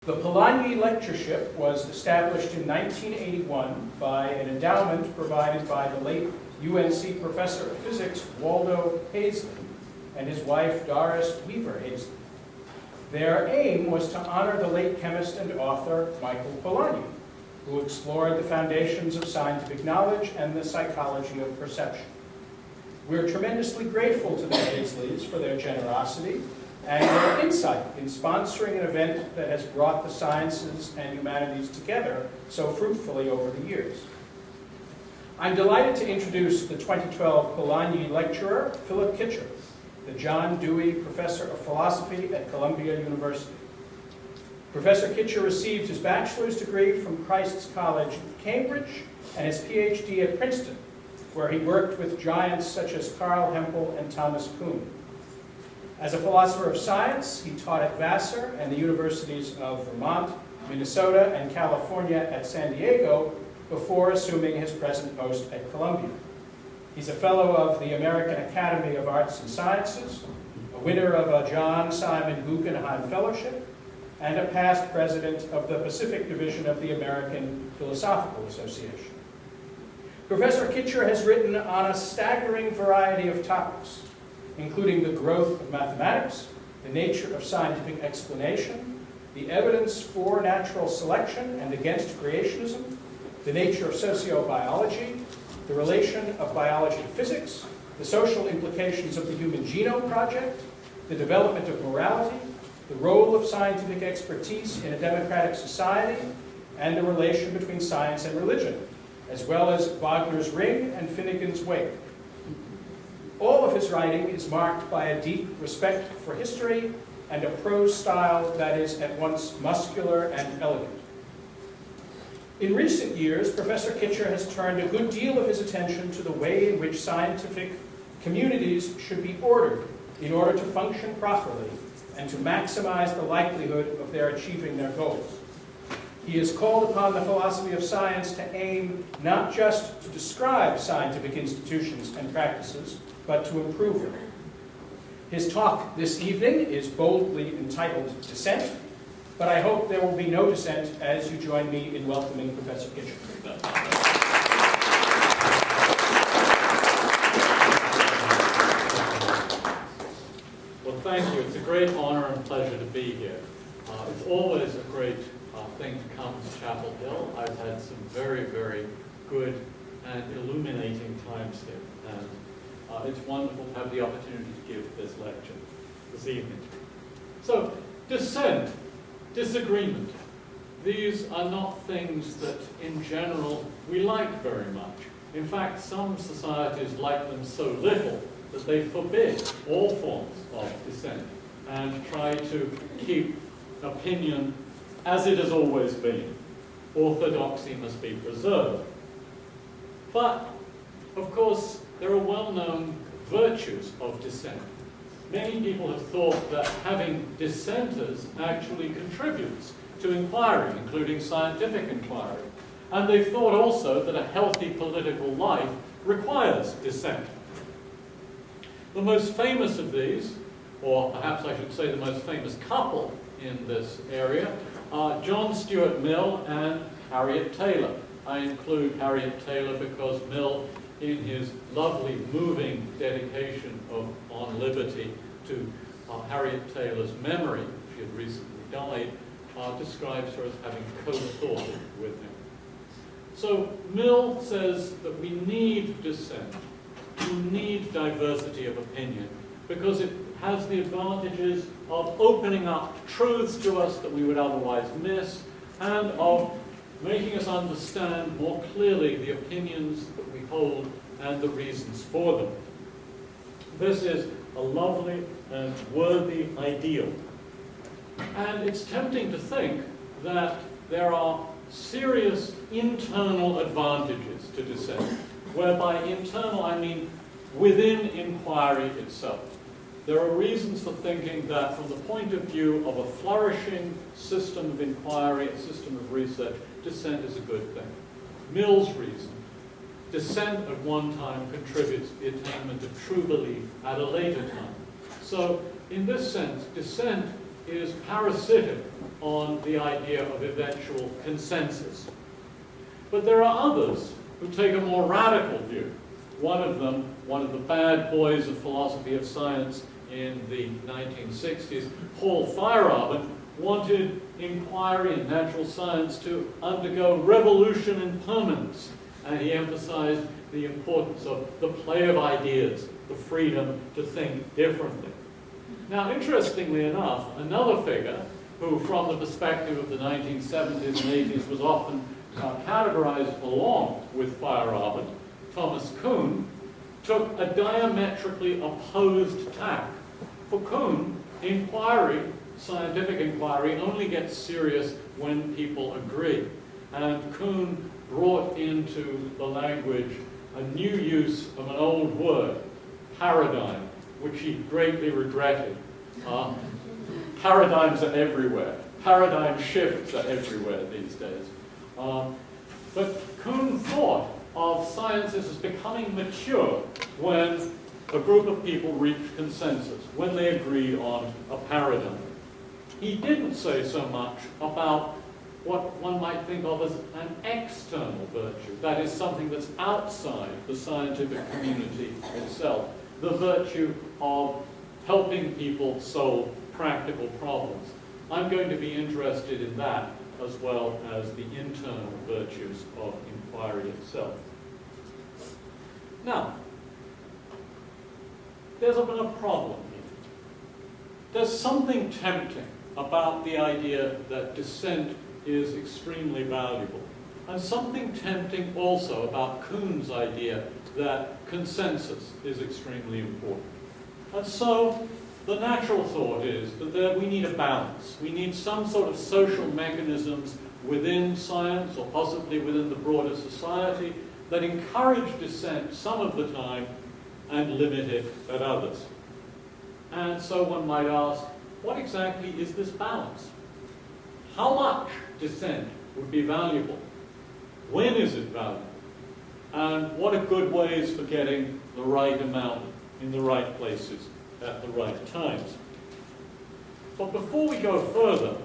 The Polanyi Lectureship was established in 1981 by an endowment provided by the late UNC professor of physics Waldo Paisley and his wife Doris Weaver Paisley. Their aim was to honor the late chemist and author Michael Polanyi, who explored the foundations of scientific knowledge and the psychology of perception. We're tremendously grateful to the Paisleys for their generosity and their insight in sponsoring an event that has brought the sciences and humanities together so fruitfully over the years. I'm delighted to introduce the 2012 Polanyi Lecturer, Philip Kitcher, the John Dewey Professor of Philosophy at Columbia University. Professor Kitcher received his bachelor's degree from Christ's College, Cambridge, and his PhD at Princeton, where he worked with giants such as Carl Hempel and Thomas Kuhn. As a philosopher of science, he taught at Vassar and the universities of Vermont, Minnesota, and California at San Diego before assuming his present post at Columbia. He's a fellow of the American Academy of Arts and Sciences, a winner of a John Simon Guggenheim Fellowship, and a past president of the Pacific Division of the American Philosophical Association. Professor Kitcher has written on a staggering variety of topics, including the growth of mathematics, the nature of scientific explanation, the evidence for natural selection and against creationism, the nature of sociobiology, the relation of biology to physics, the social implications of the Human Genome Project, the development of morality, the role of scientific expertise in a democratic society, and the relation between science and religion, as well as Wagner's Ring and Finnegan's Wake. All of his writing is marked by a deep respect for history and a prose style that is at once muscular and elegant. In recent years, Professor Kitcher has turned a good deal of his attention to the way in which scientific communities should be ordered in order to function properly and to maximize the likelihood of their achieving their goals. He has called upon the philosophy of science to aim not just to describe scientific institutions and practices, but to improve them. His talk this evening is boldly entitled Dissent, but I hope there will be no dissent as you join me in welcoming Professor Kitcher. Well, thank you. It's a great honor and pleasure to be here. It's always a great thing to come to Chapel Hill. I've had some very, very good and illuminating times here. And it's wonderful to have the opportunity to give this lecture this evening. So, dissent, disagreement. These are not things that, in general, we like very much. In fact, some societies like them so little that they forbid all forms of dissent and try to keep opinion as it has always been. Orthodoxy must be preserved. But, of course, there are well-known virtues of dissent. Many people have thought that having dissenters actually contributes to inquiry, including scientific inquiry. And they've thought also that a healthy political life requires dissent. The most famous of these, or perhaps I should say the most famous couple in this area, are John Stuart Mill and Harriet Taylor. I include Harriet Taylor because Mill, in his lovely, moving dedication of On Liberty to Harriet Taylor's memory, she had recently died, describes her as having co-thought with him. So Mill says that we need dissent, we need diversity of opinion, because it has the advantages of opening up truths to us that we would otherwise miss, and of making us understand more clearly the opinions that we hold and the reasons for them. This is a lovely and worthy ideal. And it's tempting to think that there are serious internal advantages to dissent, whereby internal I mean within inquiry itself. There are reasons for thinking that from the point of view of a flourishing system of inquiry, a system of research, dissent is a good thing. Mill's reason: dissent at one time contributes to the attainment of true belief at a later time. So, in this sense, dissent is parasitic on the idea of eventual consensus. But there are others who take a more radical view. One of them, one of the bad boys of philosophy of science in the 1960s, Paul Feyerabend, wanted inquiry in natural science to undergo revolution in permanence. And he emphasized the importance of the play of ideas, the freedom to think differently. Now, interestingly enough, another figure who, from the perspective of the 1970s and 80s, was often categorized along with Feyerabend, Thomas Kuhn, took a diametrically opposed tack. For Kuhn, inquiry, scientific inquiry, only gets serious when people agree. And Kuhn brought into the language a new use of an old word, paradigm, which he greatly regretted. Paradigms are everywhere. Paradigm shifts are everywhere these days. But Kuhn thought of sciences as becoming mature when a group of people reached consensus, when they agreed on a paradigm. He didn't say so much about what one might think of as an external virtue, that is, something that's outside the scientific community itself, the virtue of helping people solve practical problems. I'm going to be interested in that as well as the internal virtues of inquiry itself. Now, there's been a problem here. There's something tempting about the idea that dissent is extremely valuable, and something tempting also about Kuhn's idea that consensus is extremely important. And so the natural thought is that we need a balance. We need some sort of social mechanisms within science, or possibly within the broader society, that encourage dissent some of the time and limit it at others. And so one might ask, what exactly is this balance? How much dissent would be valuable? When is it valuable? And what are good ways for getting the right amount in the right places at the right times? But before we go further,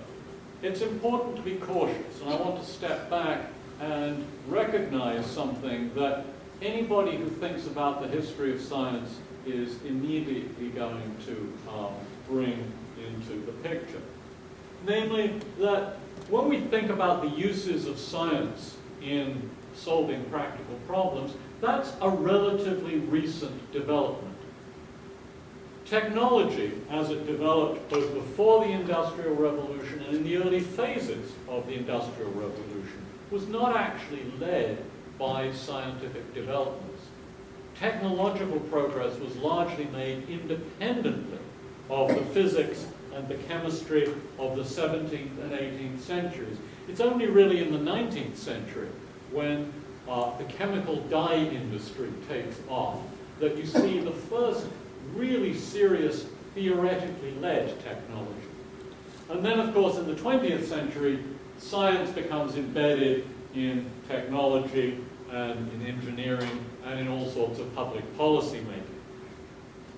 it's important to be cautious, and I want to step back and recognize something that anybody who thinks about the history of science is immediately going to bring into the picture. Namely, that when we think about the uses of science in solving practical problems, that's a relatively recent development. Technology, as it developed both before the Industrial Revolution and in the early phases of the Industrial Revolution, was not actually led by scientific developments. Technological progress was largely made independently of the physics and the chemistry of the 17th and 18th centuries. It's only really in the 19th century, when the chemical dye industry takes off, that you see the first really serious theoretically led technology. And then, of course, in the 20th century, science becomes embedded in technology and in engineering and in all sorts of public policy making.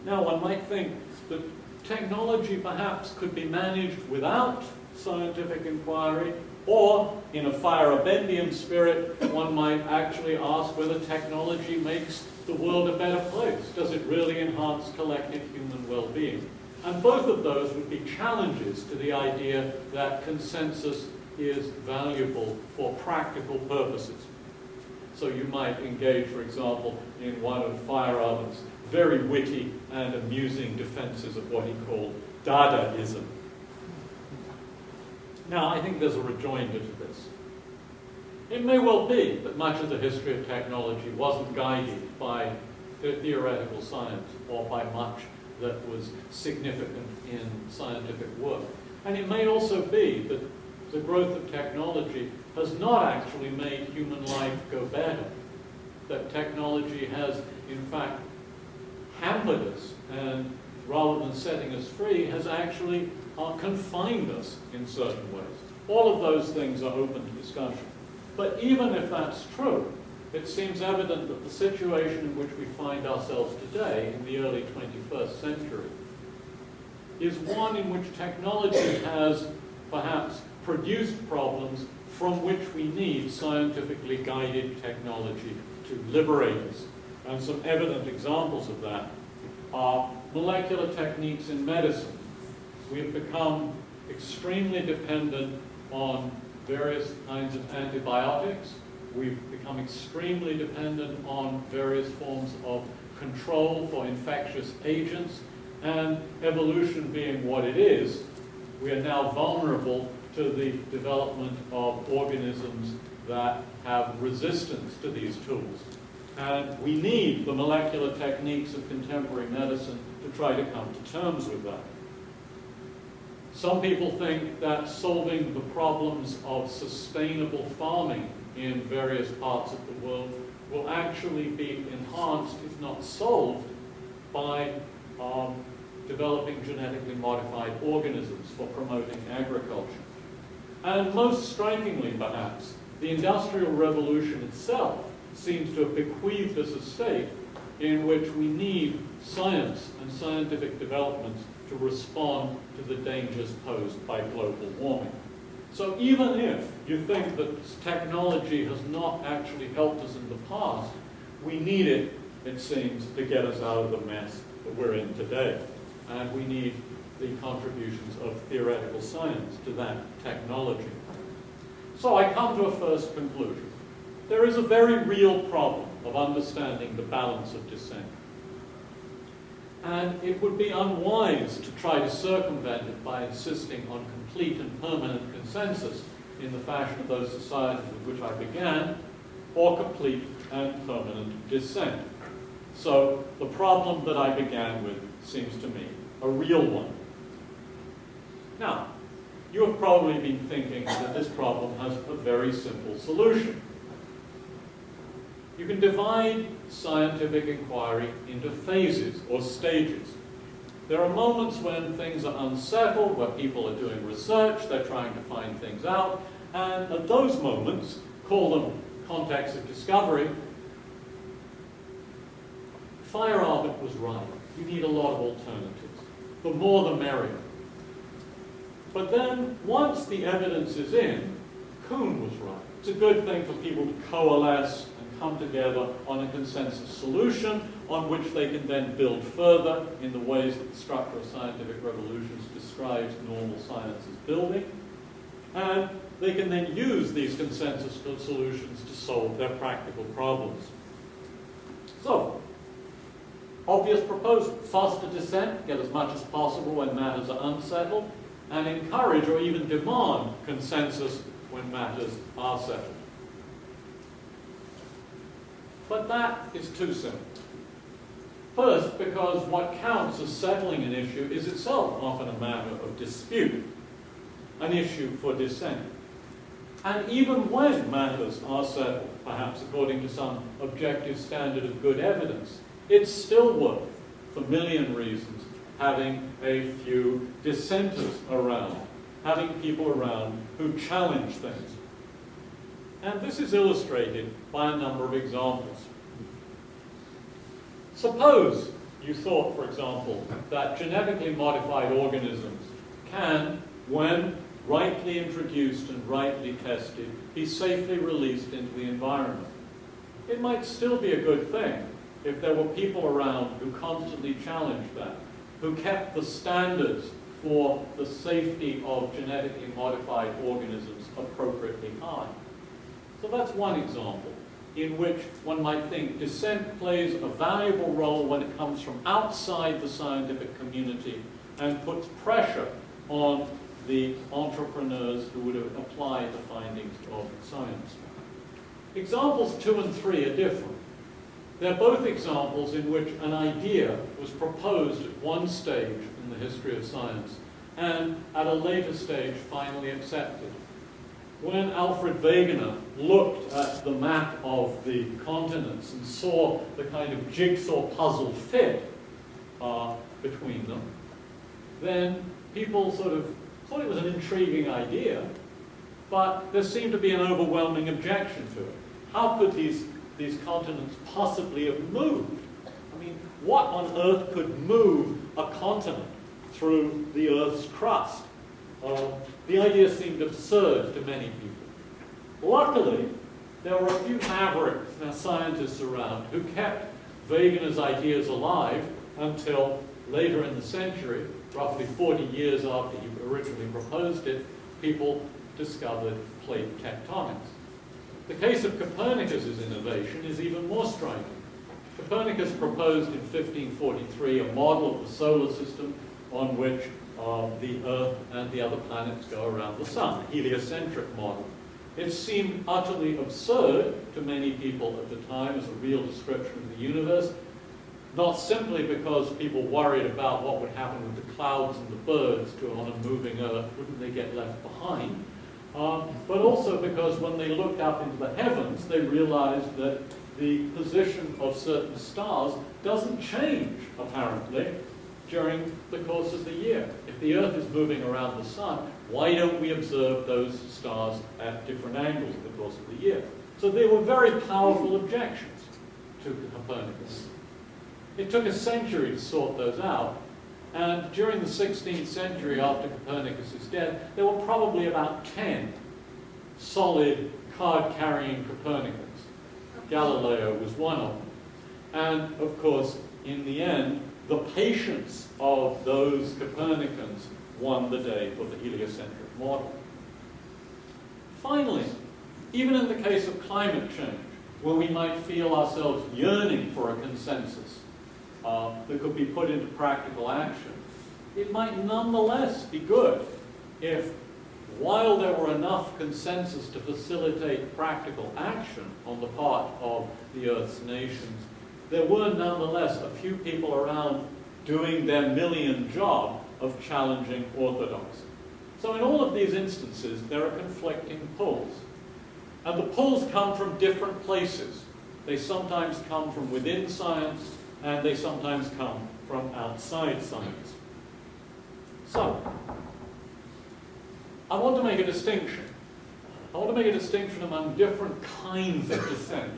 Now, one might think that technology perhaps could be managed without scientific inquiry, or in a Feyerabendian spirit, one might actually ask whether technology makes the world a better place. Does it really enhance collective human well-being? And both of those would be challenges to the idea that consensus is valuable for practical purposes. So you might engage, for example, in one of Feyerabend's very witty and amusing defenses of what he called Dadaism. Now, I think there's a rejoinder to this. It may well be that much of the history of technology wasn't guided by theoretical science or by much that was significant in scientific work. And it may also be that the growth of technology has not actually made human life go better, that technology has, in fact, hampered us, and rather than setting us free, has actually confined us in certain ways. All of those things are open to discussion. But even if that's true, it seems evident that the situation in which we find ourselves today, in the early 21st century, is one in which technology has perhaps produced problems from which we need scientifically guided technology to liberate us. And some evident examples of that are molecular techniques in medicine. We've become extremely dependent on various kinds of antibiotics. We've become extremely dependent on various forms of control for infectious agents. And evolution being what it is, we are now vulnerable to the development of organisms that have resistance to these tools. And we need the molecular techniques of contemporary medicine to try to come to terms with that. Some people think that solving the problems of sustainable farming in various parts of the world will actually be enhanced, if not solved, by developing genetically modified organisms for promoting agriculture. And most strikingly, perhaps, the Industrial Revolution itself seems to have bequeathed us a state in which we need science and scientific developments to respond to the dangers posed by global warming. So even if you think that technology has not actually helped us in the past, we need it, it seems, to get us out of the mess that we're in today. And we need the contributions of theoretical science to that technology. So I come to a first conclusion. There is a very real problem of understanding the balance of dissent. And it would be unwise to try to circumvent it by insisting on complete and permanent consensus in the fashion of those societies with which I began, or complete and permanent dissent. So the problem that I began with seems to me a real one. Now, you have probably been thinking that this problem has a very simple solution. You can divide scientific inquiry into phases or stages. There are moments when things are unsettled, where people are doing research, they're trying to find things out, and at those moments, call them contexts of discovery, Feyerabend was right. You need a lot of alternatives. The more the merrier. But then, once the evidence is in, Kuhn was right. It's a good thing for people to coalesce and come together on a consensus solution on which they can then build further in the ways that the structure of scientific revolutions describes normal science as building. And they can then use these consensus solutions to solve their practical problems. So, obvious proposal: foster dissent, get as much as possible when matters are unsettled, and encourage or even demand consensus when matters are settled. But that is too simple. First, because what counts as settling an issue is itself often a matter of dispute, an issue for dissent. And even when matters are settled, perhaps according to some objective standard of good evidence, it's still worth, for a million reasons, having a few dissenters around, having people around who challenge things. And this is illustrated by a number of examples. Suppose you thought, for example, that genetically modified organisms can, when rightly introduced and rightly tested, be safely released into the environment. It might still be a good thing if there were people around who constantly challenged that, who kept the standards for the safety of genetically modified organisms appropriately high. So that's one example in which one might think dissent plays a valuable role when it comes from outside the scientific community and puts pressure on the entrepreneurs who would apply the findings of science. Examples 2 and 3 are different. They're both examples in which an idea was proposed at one stage in the history of science and at a later stage finally accepted. When Alfred Wegener looked at the map of the continents and saw the kind of jigsaw puzzle fit between them, then people sort of thought it was an intriguing idea, but there seemed to be an overwhelming objection to it. How could these continents possibly have moved? I mean, what on earth could move a continent? through the Earth's crust. The idea seemed absurd to many people. Luckily, there were a few maverick scientists around who kept Wegener's ideas alive until later in the century, roughly 40 years after he originally proposed it, people discovered plate tectonics. The case of Copernicus's innovation is even more striking. Copernicus proposed in 1543 a model of the solar system on which the Earth and the other planets go around the sun, a heliocentric model. It seemed utterly absurd to many people at the time as a real description of the universe, not simply because people worried about what would happen with the clouds and the birds on a moving Earth, wouldn't they get left behind, but also because when they looked up into the heavens, they realized that the position of certain stars doesn't change, apparently, during the course of the year. If the Earth is moving around the sun, why don't we observe those stars at different angles in the course of the year? So they were very powerful objections to Copernicus. It took a century to sort those out, and during the 16th century, after Copernicus' death, there were probably about 10 solid card-carrying Copernicans. Galileo was one of them. And, of course, in the end, the patience of those Copernicans won the day for the heliocentric model. Finally, even in the case of climate change, where we might feel ourselves yearning for a consensus that could be put into practical action, it might nonetheless be good if, while there were enough consensus to facilitate practical action on the part of the Earth's nations, there were nonetheless a few people around doing their million job of challenging orthodoxy. So in all of these instances, there are conflicting pulls. And the pulls come from different places. They sometimes come from within science, and they sometimes come from outside science. So, I want to make a distinction. I want to make a distinction among different kinds of dissent.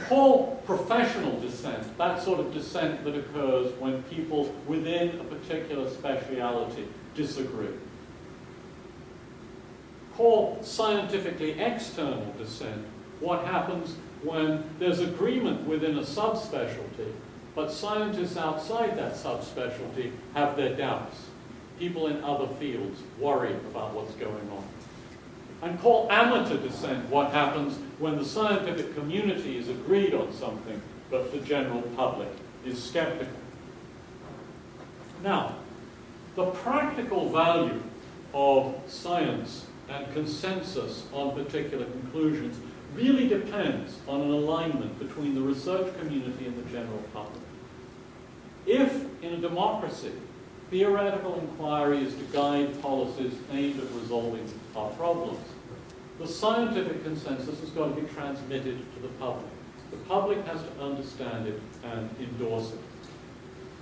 Call professional dissent that sort of dissent that occurs when people within a particular speciality disagree. Call scientifically external dissent what happens when there's agreement within a subspecialty, but scientists outside that subspecialty have their doubts. People in other fields worry about what's going on. And call amateur dissent what happens when the scientific community is agreed on something, but the general public is skeptical. Now, the practical value of science and consensus on particular conclusions really depends on an alignment between the research community and the general public. If, in a democracy, theoretical inquiry is to guide policies aimed at resolving our problems, the scientific consensus has got to be transmitted to the public. The public has to understand it and endorse it.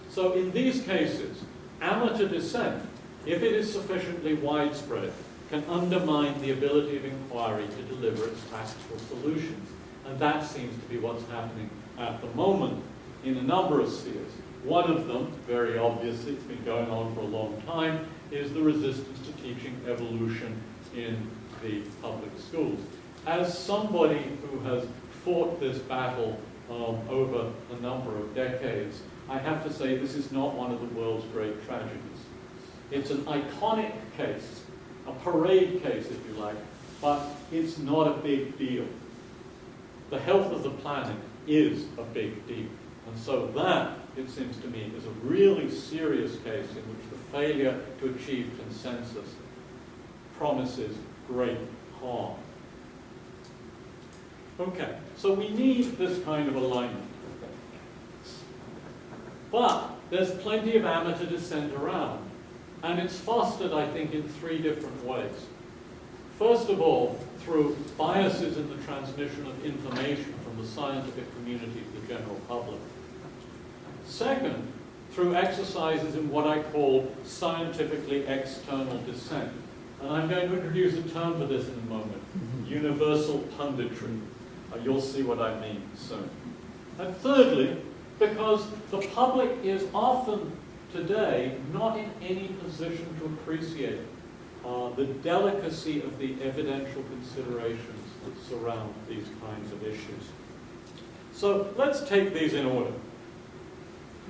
So in these cases, amateur dissent, if it is sufficiently widespread, can undermine the ability of inquiry to deliver its practical solutions. And that seems to be what's happening at the moment in a number of spheres. One of them, very obviously, it's been going on for a long time, is the resistance to teaching evolution in the public schools. As somebody who has fought this battle over a number of decades, I have to say this is not one of the world's great tragedies. It's an iconic case, a parade case, if you like, but it's not a big deal. The health of the planet is a big deal. And so that, it seems to me, is a really serious case in which the failure to achieve consensus promises great harm. Okay, so we need this kind of alignment. But there's plenty of amateur dissent around. And it's fostered, I think, in three different ways. First of all, through biases in the transmission of information from the scientific community to the general public. Second, through exercises in what I call scientifically external dissent. And I'm going to introduce a term for this in a moment, universal punditry. You'll see what I mean soon. And thirdly, because the public is often, today not in any position to appreciate the delicacy of the evidential considerations that surround these kinds of issues. So let's take these in order.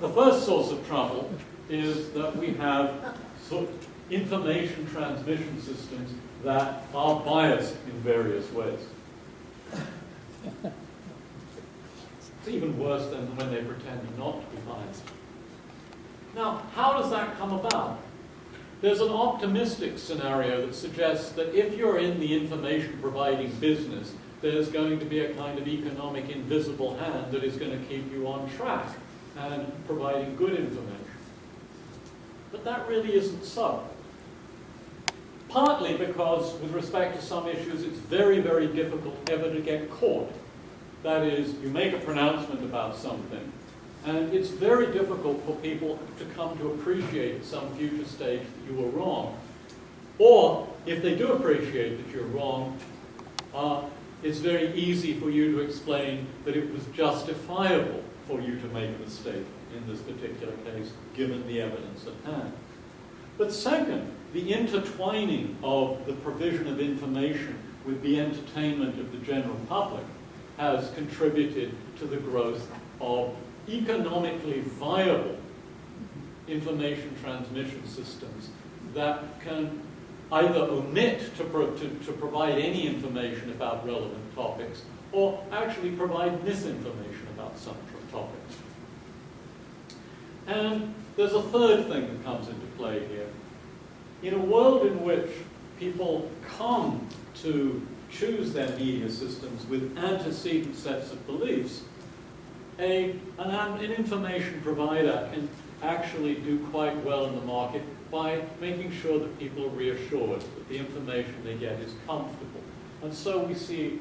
The first source of trouble is that we have sort of information transmission systems that are biased in various ways. It's even worse than when they pretend not to be biased. Now, how does that come about? There's an optimistic scenario that suggests that if you're in the information providing business, there's going to be a kind of economic invisible hand that is going to keep you on track and providing good information. But that really isn't so. Partly because, with respect to some issues, it's very, very difficult ever to get caught. That is, you make a pronouncement about something, and it's very difficult for people to come to appreciate at some future stage that you were wrong. Or, if they do appreciate that you're wrong, it's very easy for you to explain that it was justifiable for you to make a mistake in this particular case, given the evidence at hand. But second, the intertwining of the provision of information with the entertainment of the general public has contributed to the growth of economically viable information transmission systems that can either omit to provide any information about relevant topics or actually provide misinformation about some topics. And there's a third thing that comes into play here. In a world in which people come to choose their media systems with antecedent sets of beliefs, an information provider can actually do quite well in the market by making sure that people are reassured that the information they get is comfortable. And so we see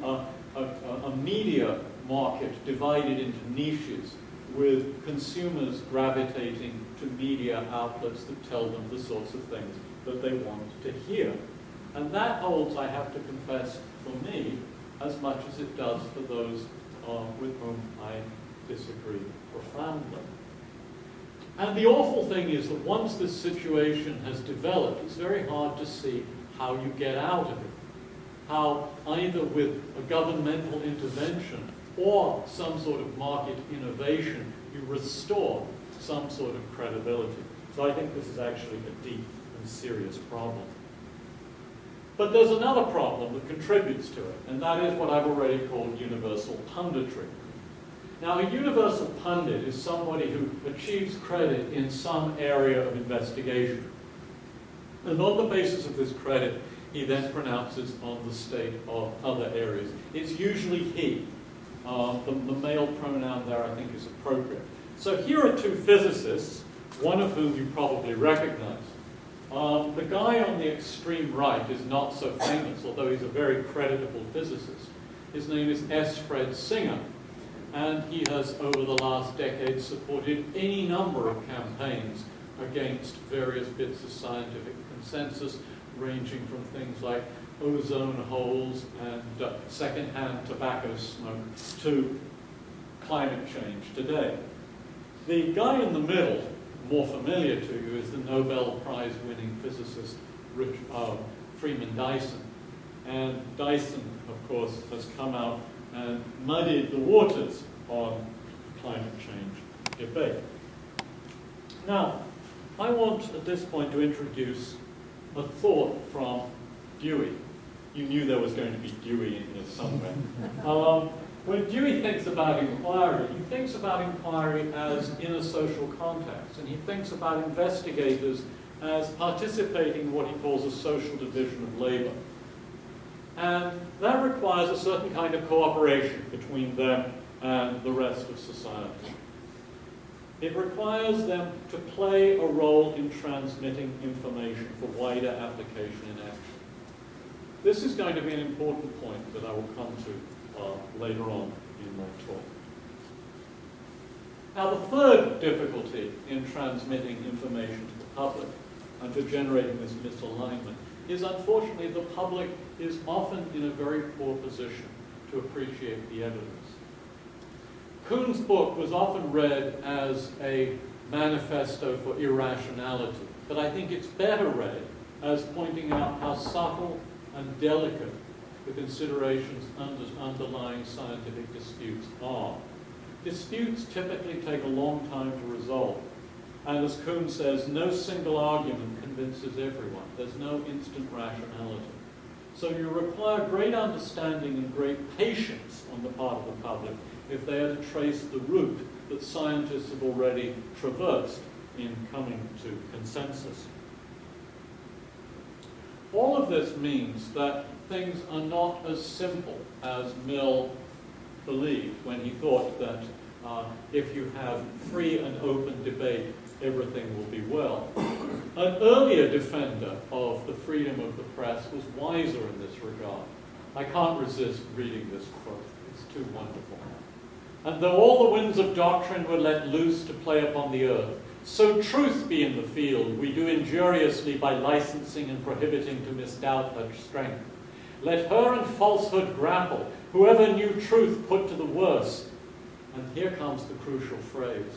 a media market divided into niches, with consumers gravitating to media outlets that tell them the sorts of things that they want to hear. And that holds, I have to confess, for me, as much as it does for those with whom I disagree profoundly. And the awful thing is that once this situation has developed, it's very hard to see how you get out of it. How either with a governmental intervention or some sort of market innovation, you restore some sort of credibility. So I think this is actually a deep and serious problem. But there's another problem that contributes to it, and that is what I've already called universal punditry. Now, a universal pundit is somebody who achieves credit in some area of investigation. And on the basis of this credit, he then pronounces on the state of other areas. It's usually he. The male pronoun there, I think, is appropriate. So here are two physicists, one of whom you probably recognize. The guy on the extreme right is not so famous, although he's a very creditable physicist. His name is S. Fred Singer, and he has, over the last decade, supported any number of campaigns against various bits of scientific consensus, ranging from things like ozone holes and secondhand tobacco smoke to climate change today. The guy in the middle, more familiar to you, is the Nobel Prize-winning physicist Freeman Dyson. And Dyson, of course, has come out and muddied the waters on climate change debate. Now, I want at this point to introduce a thought from Dewey. You knew there was going to be Dewey in here somewhere. When Dewey thinks about inquiry, he thinks about inquiry as in a social context, and he thinks about investigators as participating in what he calls a social division of labor. And that requires a certain kind of cooperation between them and the rest of society. It requires them to play a role in transmitting information for wider application in action. This is going to be an important point that I will come to later on in my talk. Now, the third difficulty in transmitting information to the public and to generating this misalignment is, unfortunately, the public is often in a very poor position to appreciate the evidence. Kuhn's book was often read as a manifesto for irrationality. But I think it's better read as pointing out how subtle and delicate the considerations underlying scientific disputes are. Disputes typically take a long time to resolve. And as Kuhn says, no single argument convinces everyone. There's no instant rationality. So you require great understanding and great patience on the part of the public if they are to trace the route that scientists have already traversed in coming to consensus. All of this means that things are not as simple as Mill believed when he thought that if you have free and open debate, everything will be well. An earlier defender of the freedom of the press was wiser in this regard. I can't resist reading this quote. It's too wonderful. And though all the winds of doctrine were let loose to play upon the earth, so truth be in the field, we do injuriously by licensing and prohibiting to misdoubt her strength. Let her and falsehood grapple, whoever knew truth put to the worse. And here comes the crucial phrase,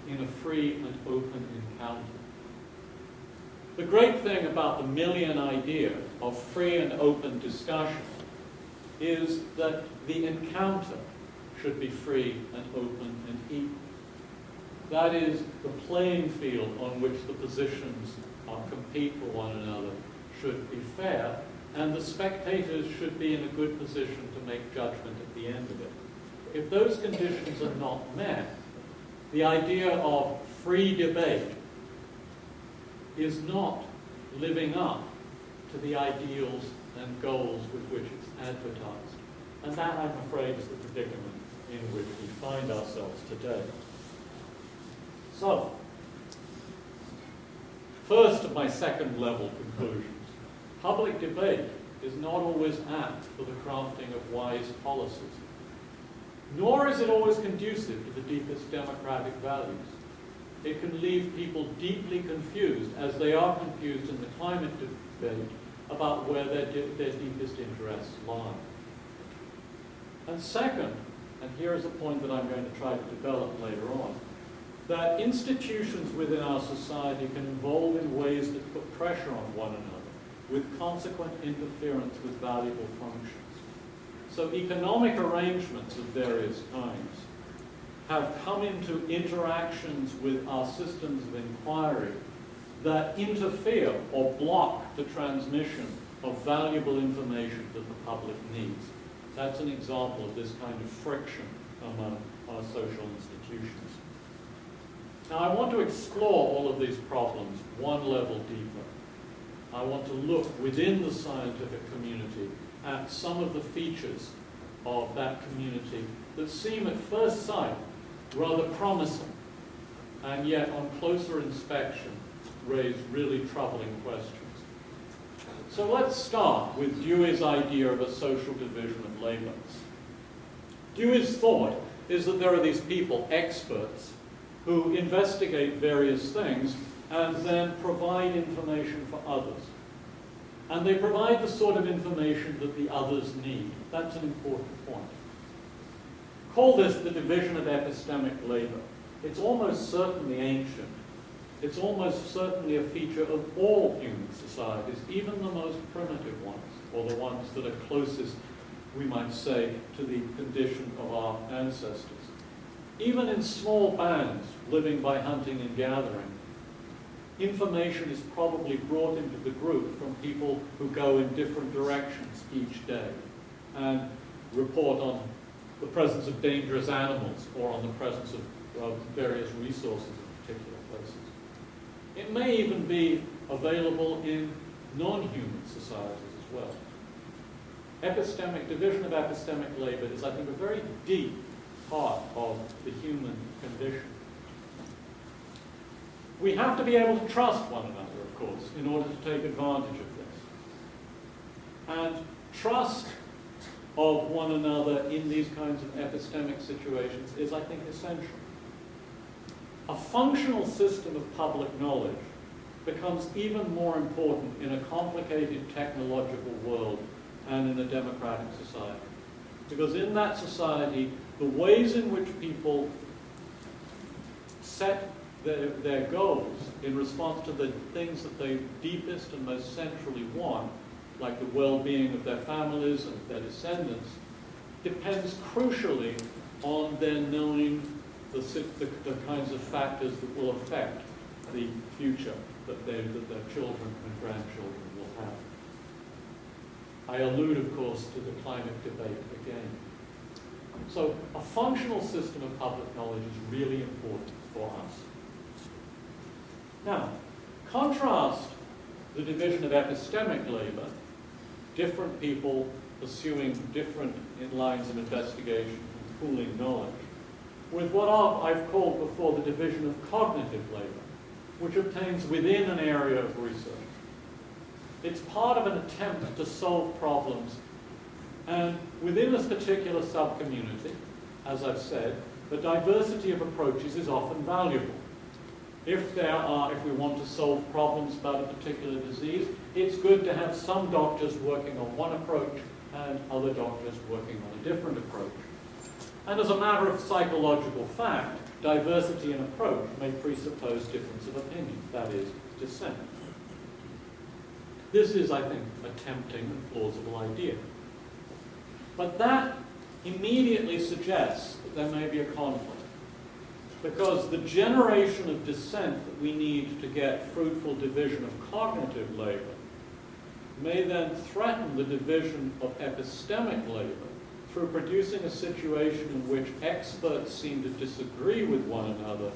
in a free and open encounter. The great thing about the Millian idea of free and open discussion is that the encounter should be free and open and equal. That is, the playing field on which the positions compete for one another should be fair, and the spectators should be in a good position to make judgment at the end of it. If those conditions are not met, the idea of free debate is not living up to the ideals and goals with which it's advertised. And that, I'm afraid, is the predicament in which we find ourselves today. So, first of my second level conclusions. Public debate is not always apt for the crafting of wise policies, nor is it always conducive to the deepest democratic values. It can leave people deeply confused, as they are confused in the climate debate, about where their deepest interests lie. And second, and here is a point that I'm going to try to develop later on, that institutions within our society can evolve in ways that put pressure on one another, with consequent interference with valuable functions. So economic arrangements of various kinds have come into interactions with our systems of inquiry that interfere or block the transmission of valuable information that the public needs. That's an example of this kind of friction among our social institutions. Now, I want to explore all of these problems one level deeper. I want to look within the scientific community at some of the features of that community that seem at first sight rather promising, and yet on closer inspection raise really troubling questions. So let's start with Dewey's idea of a social division of labor. Dewey's thought is that there are these people, experts, who investigate various things and then provide information for others. And they provide the sort of information that the others need. That's an important point. Call this the division of epistemic labor. It's almost certainly ancient. It's almost certainly a feature of all human societies, even the most primitive ones, or the ones that are closest, we might say, to the condition of our ancestors. Even in small bands, living by hunting and gathering, information is probably brought into the group from people who go in different directions each day and report on the presence of dangerous animals or on the presence of various resources in particular places. It may even be available in non-human societies as well. Division of epistemic labor is, I think, a very deep part of the human condition. We have to be able to trust one another, of course, in order to take advantage of this. And trust of one another in these kinds of epistemic situations is, I think, essential. A functional system of public knowledge becomes even more important in a complicated technological world and in a democratic society. Because in that society, the ways in which people set their goals in response to the things that they deepest and most centrally want, like the well-being of their families and their descendants, depends crucially on their knowing the kinds of factors that will affect the future that their children and grandchildren will have. I allude, of course, to the climate debate again. So a functional system of public knowledge is really important for us. Now, contrast the division of epistemic labor, different people pursuing different lines of investigation and pooling knowledge, with what I've called before the division of cognitive labor, which obtains within an area of research. It's part of an attempt to solve problems, and within this particular subcommunity, as I've said, the diversity of approaches is often valuable. If we want to solve problems about a particular disease, it's good to have some doctors working on one approach and other doctors working on a different approach. And as a matter of psychological fact, diversity in approach may presuppose difference of opinion, that is, dissent. This is, I think, a tempting and plausible idea. But that immediately suggests that there may be a conflict, because the generation of dissent that we need to get fruitful division of cognitive labor may then threaten the division of epistemic labor through producing a situation in which experts seem to disagree with one another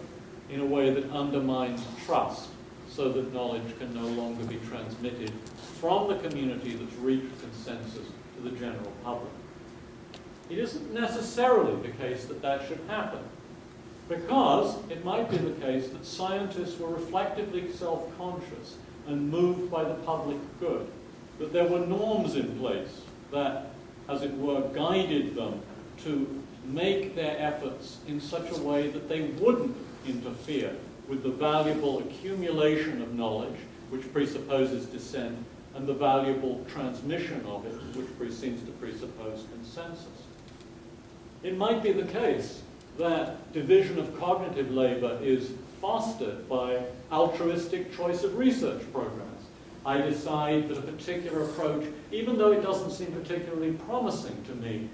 in a way that undermines trust, so that knowledge can no longer be transmitted from the community that's reached consensus to the general public. It isn't necessarily the case that that should happen, because it might be the case that scientists were reflectively self-conscious and moved by the public good, that there were norms in place that, as it were, guided them to make their efforts in such a way that they wouldn't interfere with the valuable accumulation of knowledge, which presupposes dissent, and the valuable transmission of it, which seems to presuppose consensus. It might be the case that division of cognitive labor is fostered by altruistic choice of research programs. I decide that a particular approach, even though it doesn't seem particularly promising to me,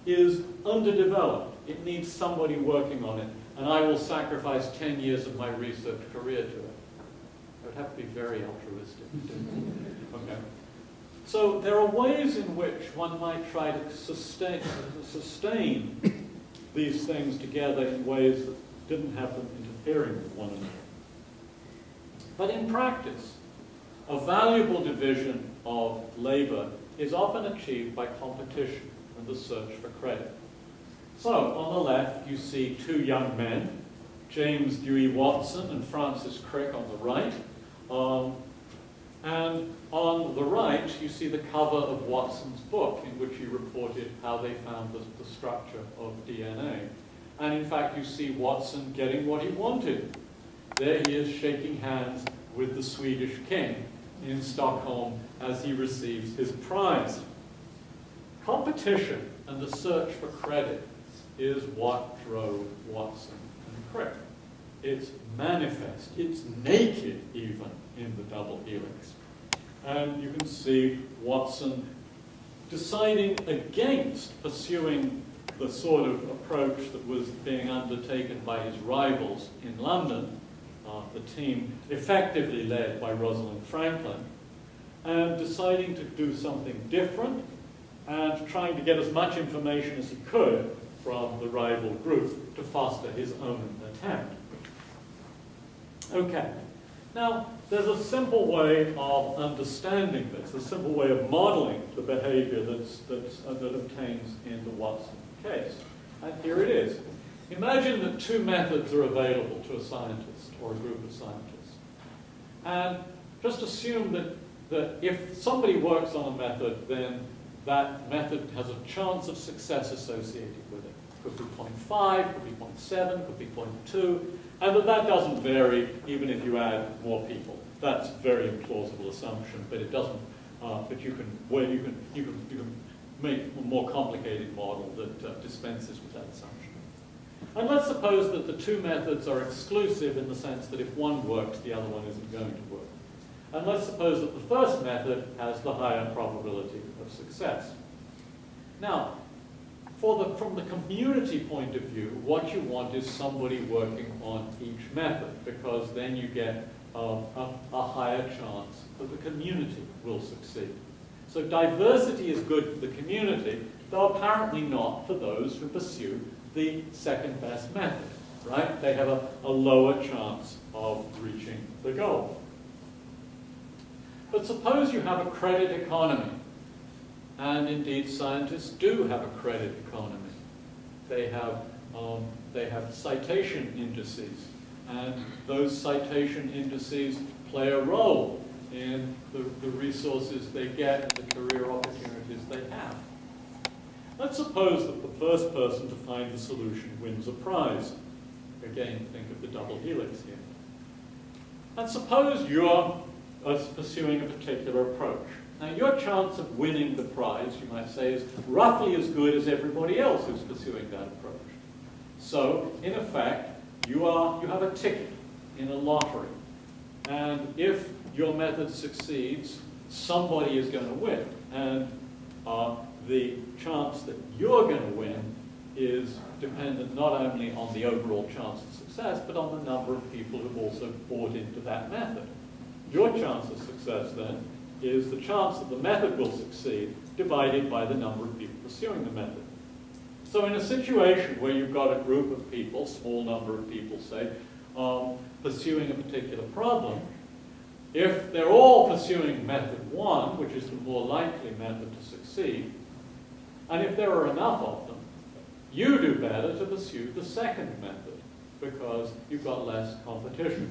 is underdeveloped. It needs somebody working on it, and I will sacrifice 10 years of my research career to it. I would have to be very altruistic. Okay. So there are ways in which one might try to sustain these things together in ways that didn't have them interfering with one another. But in practice, a valuable division of labor is often achieved by competition and the search for credit. So, on the left, you see two young men, James Dewey Watson and Francis Crick on the right. And on the right, you see the cover of Watson's book, in which he reported how they found the structure of DNA. And in fact, you see Watson getting what he wanted. There he is shaking hands with the Swedish king in Stockholm as he receives his prize. Competition and the search for credit is what drove Watson and Crick. It's manifest, it's naked even in the double helix. And you can see Watson deciding against pursuing the sort of approach that was being undertaken by his rivals in London, the team effectively led by Rosalind Franklin, and deciding to do something different and trying to get as much information as he could from the rival group to foster his own attempt. Okay, now there's a simple way of understanding this, a simple way of modeling the behavior that obtains in the Watson case. And here it is. Imagine that two methods are available to a scientist or a group of scientists. And just assume that if somebody works on a method, then that method has a chance of success associated with it. Could be 0.5, could be 0.7, could be 0.2, and that doesn't vary even if you add more people. That's a very implausible assumption, but it doesn't. But you can make a more complicated model that dispenses with that assumption. And let's suppose that the two methods are exclusive in the sense that if one works, the other one isn't going to work. And let's suppose that the first method has the higher probability of success. Now, from the community point of view, what you want is somebody working on each method, because then you get a higher chance that the community will succeed. So diversity is good for the community, though apparently not for those who pursue the second best method, right? They have a lower chance of reaching the goal. But suppose you have a credit economy, and indeed scientists do have a credit economy. They have citation indices, and those citation indices play a role in the resources they get and the career opportunities they have. Let's suppose that the first person to find the solution wins a prize. Again, think of the double helix here. And suppose you're pursuing a particular approach. Now, your chance of winning the prize, you might say, is roughly as good as everybody else who's pursuing that approach. So, in effect, you have a ticket in a lottery. And if your method succeeds, somebody is going to win. And the chance that you're going to win is dependent not only on the overall chance of success, but on the number of people who've also bought into that method. Your chance of success, then, is the chance that the method will succeed divided by the number of people pursuing the method. So in a situation where you've got a group of people, small number of people, say, pursuing a particular problem, if they're all pursuing method 1, which is the more likely method to succeed, and if there are enough of them, you do better to pursue the second method because you've got less competition.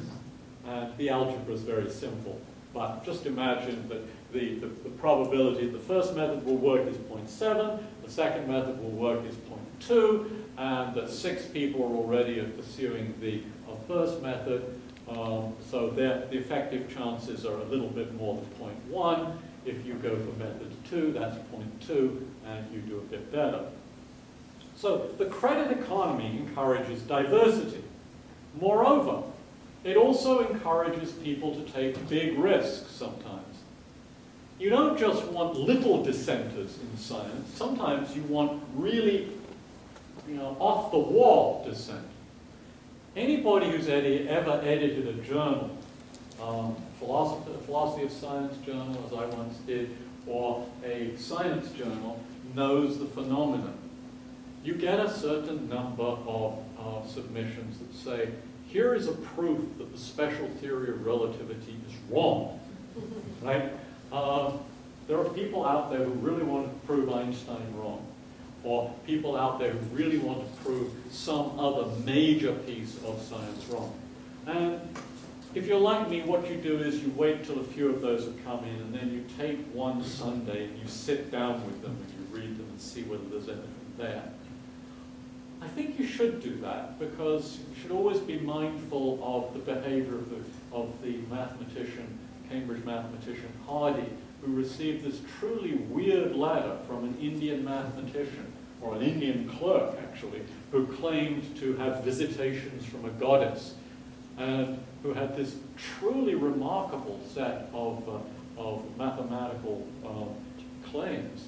And the algebra is very simple. But just imagine that the probability the first method will work is 0.7, the second method will work is 0.2, and that 6 people are already pursuing the first method. So the effective chances are a little bit more than 0.1. If you go for method 2, that's 0.2, and you do a bit better. So the credit economy encourages diversity. Moreover, it also encourages people to take big risks sometimes. You don't just want little dissenters in science. Sometimes you want really, off-the-wall dissent. Anybody who's ever edited a journal, philosophy of science journal, as I once did, or a science journal, knows the phenomenon. You get a certain number of submissions that say, here is a proof that the special theory of relativity is wrong, right? There are people out there who really want to prove Einstein wrong, or people out there who really want to prove some other major piece of science wrong. And if you're like me, what you do is you wait till a few of those have come in, and then you take one Sunday and you sit down with them and you read them and see whether there's anything there. I think you should do that because you should always be mindful of the behavior of the mathematician, Cambridge mathematician Hardy, who received this truly weird letter from an Indian mathematician, or an Indian clerk actually, who claimed to have visitations from a goddess, and who had this truly remarkable set of mathematical claims.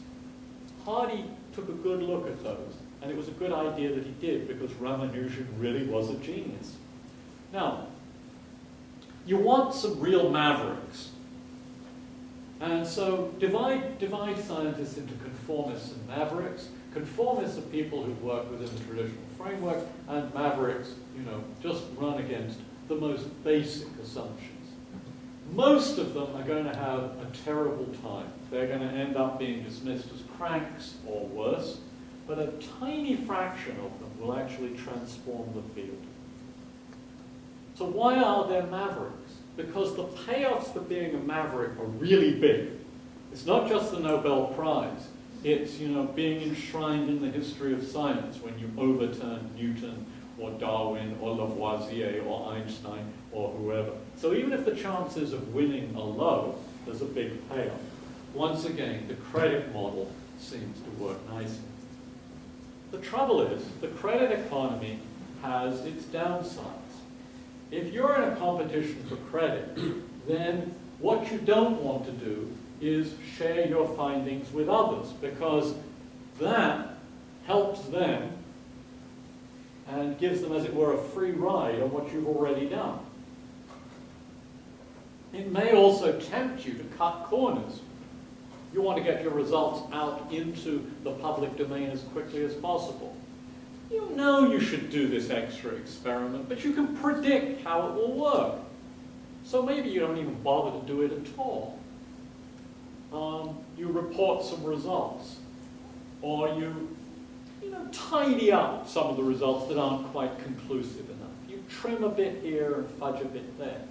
Hardy took a good look at those. And it was a good idea that he did because Ramanujan really was a genius. Now, you want some real mavericks. And so divide scientists into conformists and mavericks. Conformists are people who work within the traditional framework, and mavericks, just run against the most basic assumptions. Most of them are going to have a terrible time. They're going to end up being dismissed as cranks or worse. But a tiny fraction of them will actually transform the field. So why are there mavericks? Because the payoffs for being a maverick are really big. It's not just the Nobel Prize. It's, being enshrined in the history of science when you overturn Newton or Darwin or Lavoisier or Einstein or whoever. So even if the chances of winning are low, there's a big payoff. Once again, the credit model seems to work nicely. The trouble is, the credit economy has its downsides. If you're in a competition for credit, then what you don't want to do is share your findings with others, because that helps them and gives them, as it were, a free ride on what you've already done. It may also tempt you to cut corners. You want to get your results out into the public domain as quickly as possible. You know you should do this extra experiment, but you can predict how it will work. So maybe you don't even bother to do it at all. You report some results, or you tidy up some of the results that aren't quite conclusive enough. You trim a bit here and fudge a bit there.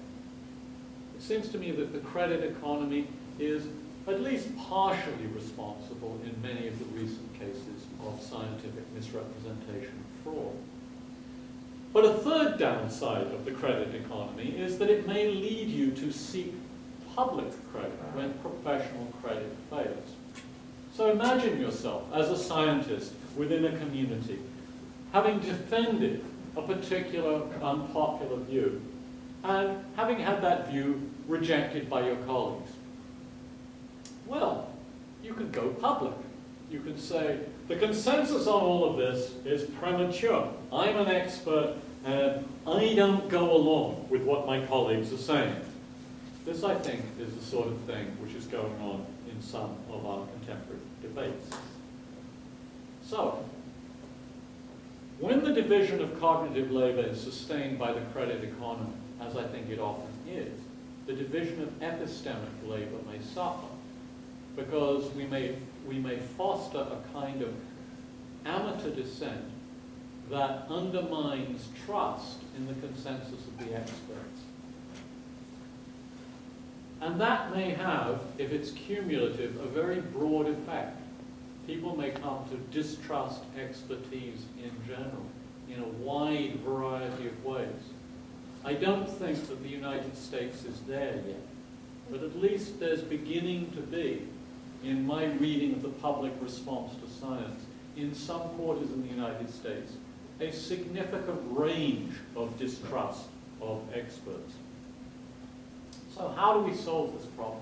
It seems to me that the credit economy is at least partially responsible in many of the recent cases of scientific misrepresentation and fraud. But a third downside of the credit economy is that it may lead you to seek public credit when professional credit fails. So imagine yourself as a scientist within a community, having defended a particular unpopular view, and having had that view rejected by your colleagues. Well, you can go public. You can say, the consensus on all of this is premature. I'm an expert, and I don't go along with what my colleagues are saying. This, I think, is the sort of thing which is going on in some of our contemporary debates. So, when the division of cognitive labor is sustained by the credit economy, as I think it often is, the division of epistemic labor may suffer, because we may foster a kind of amateur dissent that undermines trust in the consensus of the experts. And that may have, if it's cumulative, a very broad effect. People may come to distrust expertise in general, in a wide variety of ways. I don't think that the United States is there yet, but at least there's beginning to be, in my reading of the public response to science, in some quarters in the United States, a significant range of distrust of experts. So how do we solve this problem?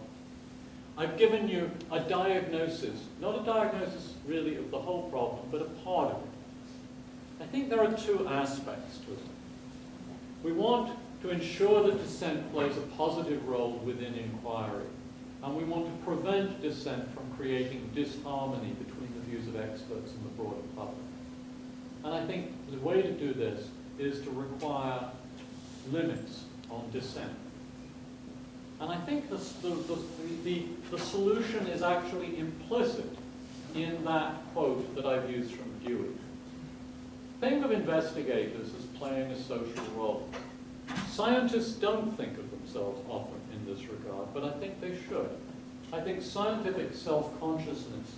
I've given you a diagnosis, not a diagnosis really of the whole problem, but a part of it. I think there are two aspects to it. We want to ensure that dissent plays a positive role within inquiry, and we want to prevent dissent from creating disharmony between the views of experts and the broader public. And I think the way to do this is to require limits on dissent. And I think the solution is actually implicit in that quote that I've used from Dewey. Think of investigators as playing a social role. Scientists don't think of themselves often in this regard, but I think they should. I think scientific self-consciousness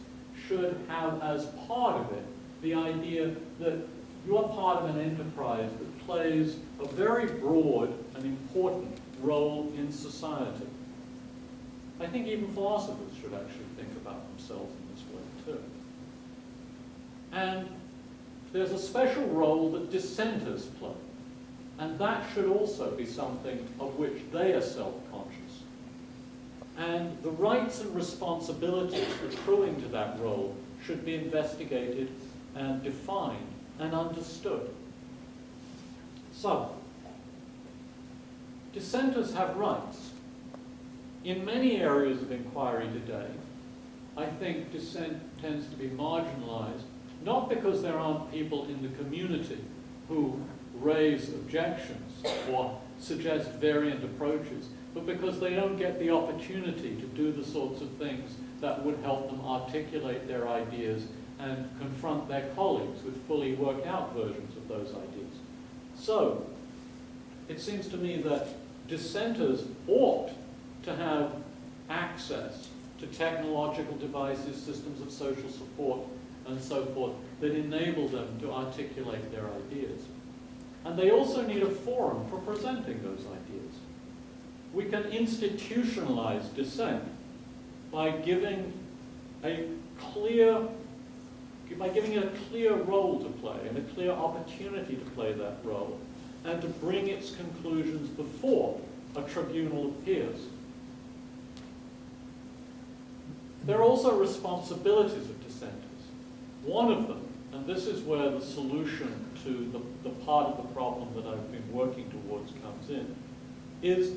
should have as part of it the idea that you're part of an enterprise that plays a very broad and important role in society. I think even philosophers should actually think about themselves in this way too. And there's a special role that dissenters play, and that should also be something of which they are self-conscious. And the rights and responsibilities accruing to that role should be investigated and defined and understood. So, dissenters have rights. In many areas of inquiry today, I think dissent tends to be marginalized, not because there aren't people in the community who raise objections or suggest variant approaches, but because they don't get the opportunity to do the sorts of things that would help them articulate their ideas and confront their colleagues with fully worked out versions of those ideas. So, it seems to me that dissenters ought to have access to technological devices, systems of social support, and so forth, that enable them to articulate their ideas. And they also need a forum for presenting those ideas. We can institutionalize dissent by giving by giving it a clear role to play and a clear opportunity to play that role, and to bring its conclusions before a tribunal of peers. There are also responsibilities of dissenters. One of them, and this is where the solution to the part of the problem that I've been working towards comes in, is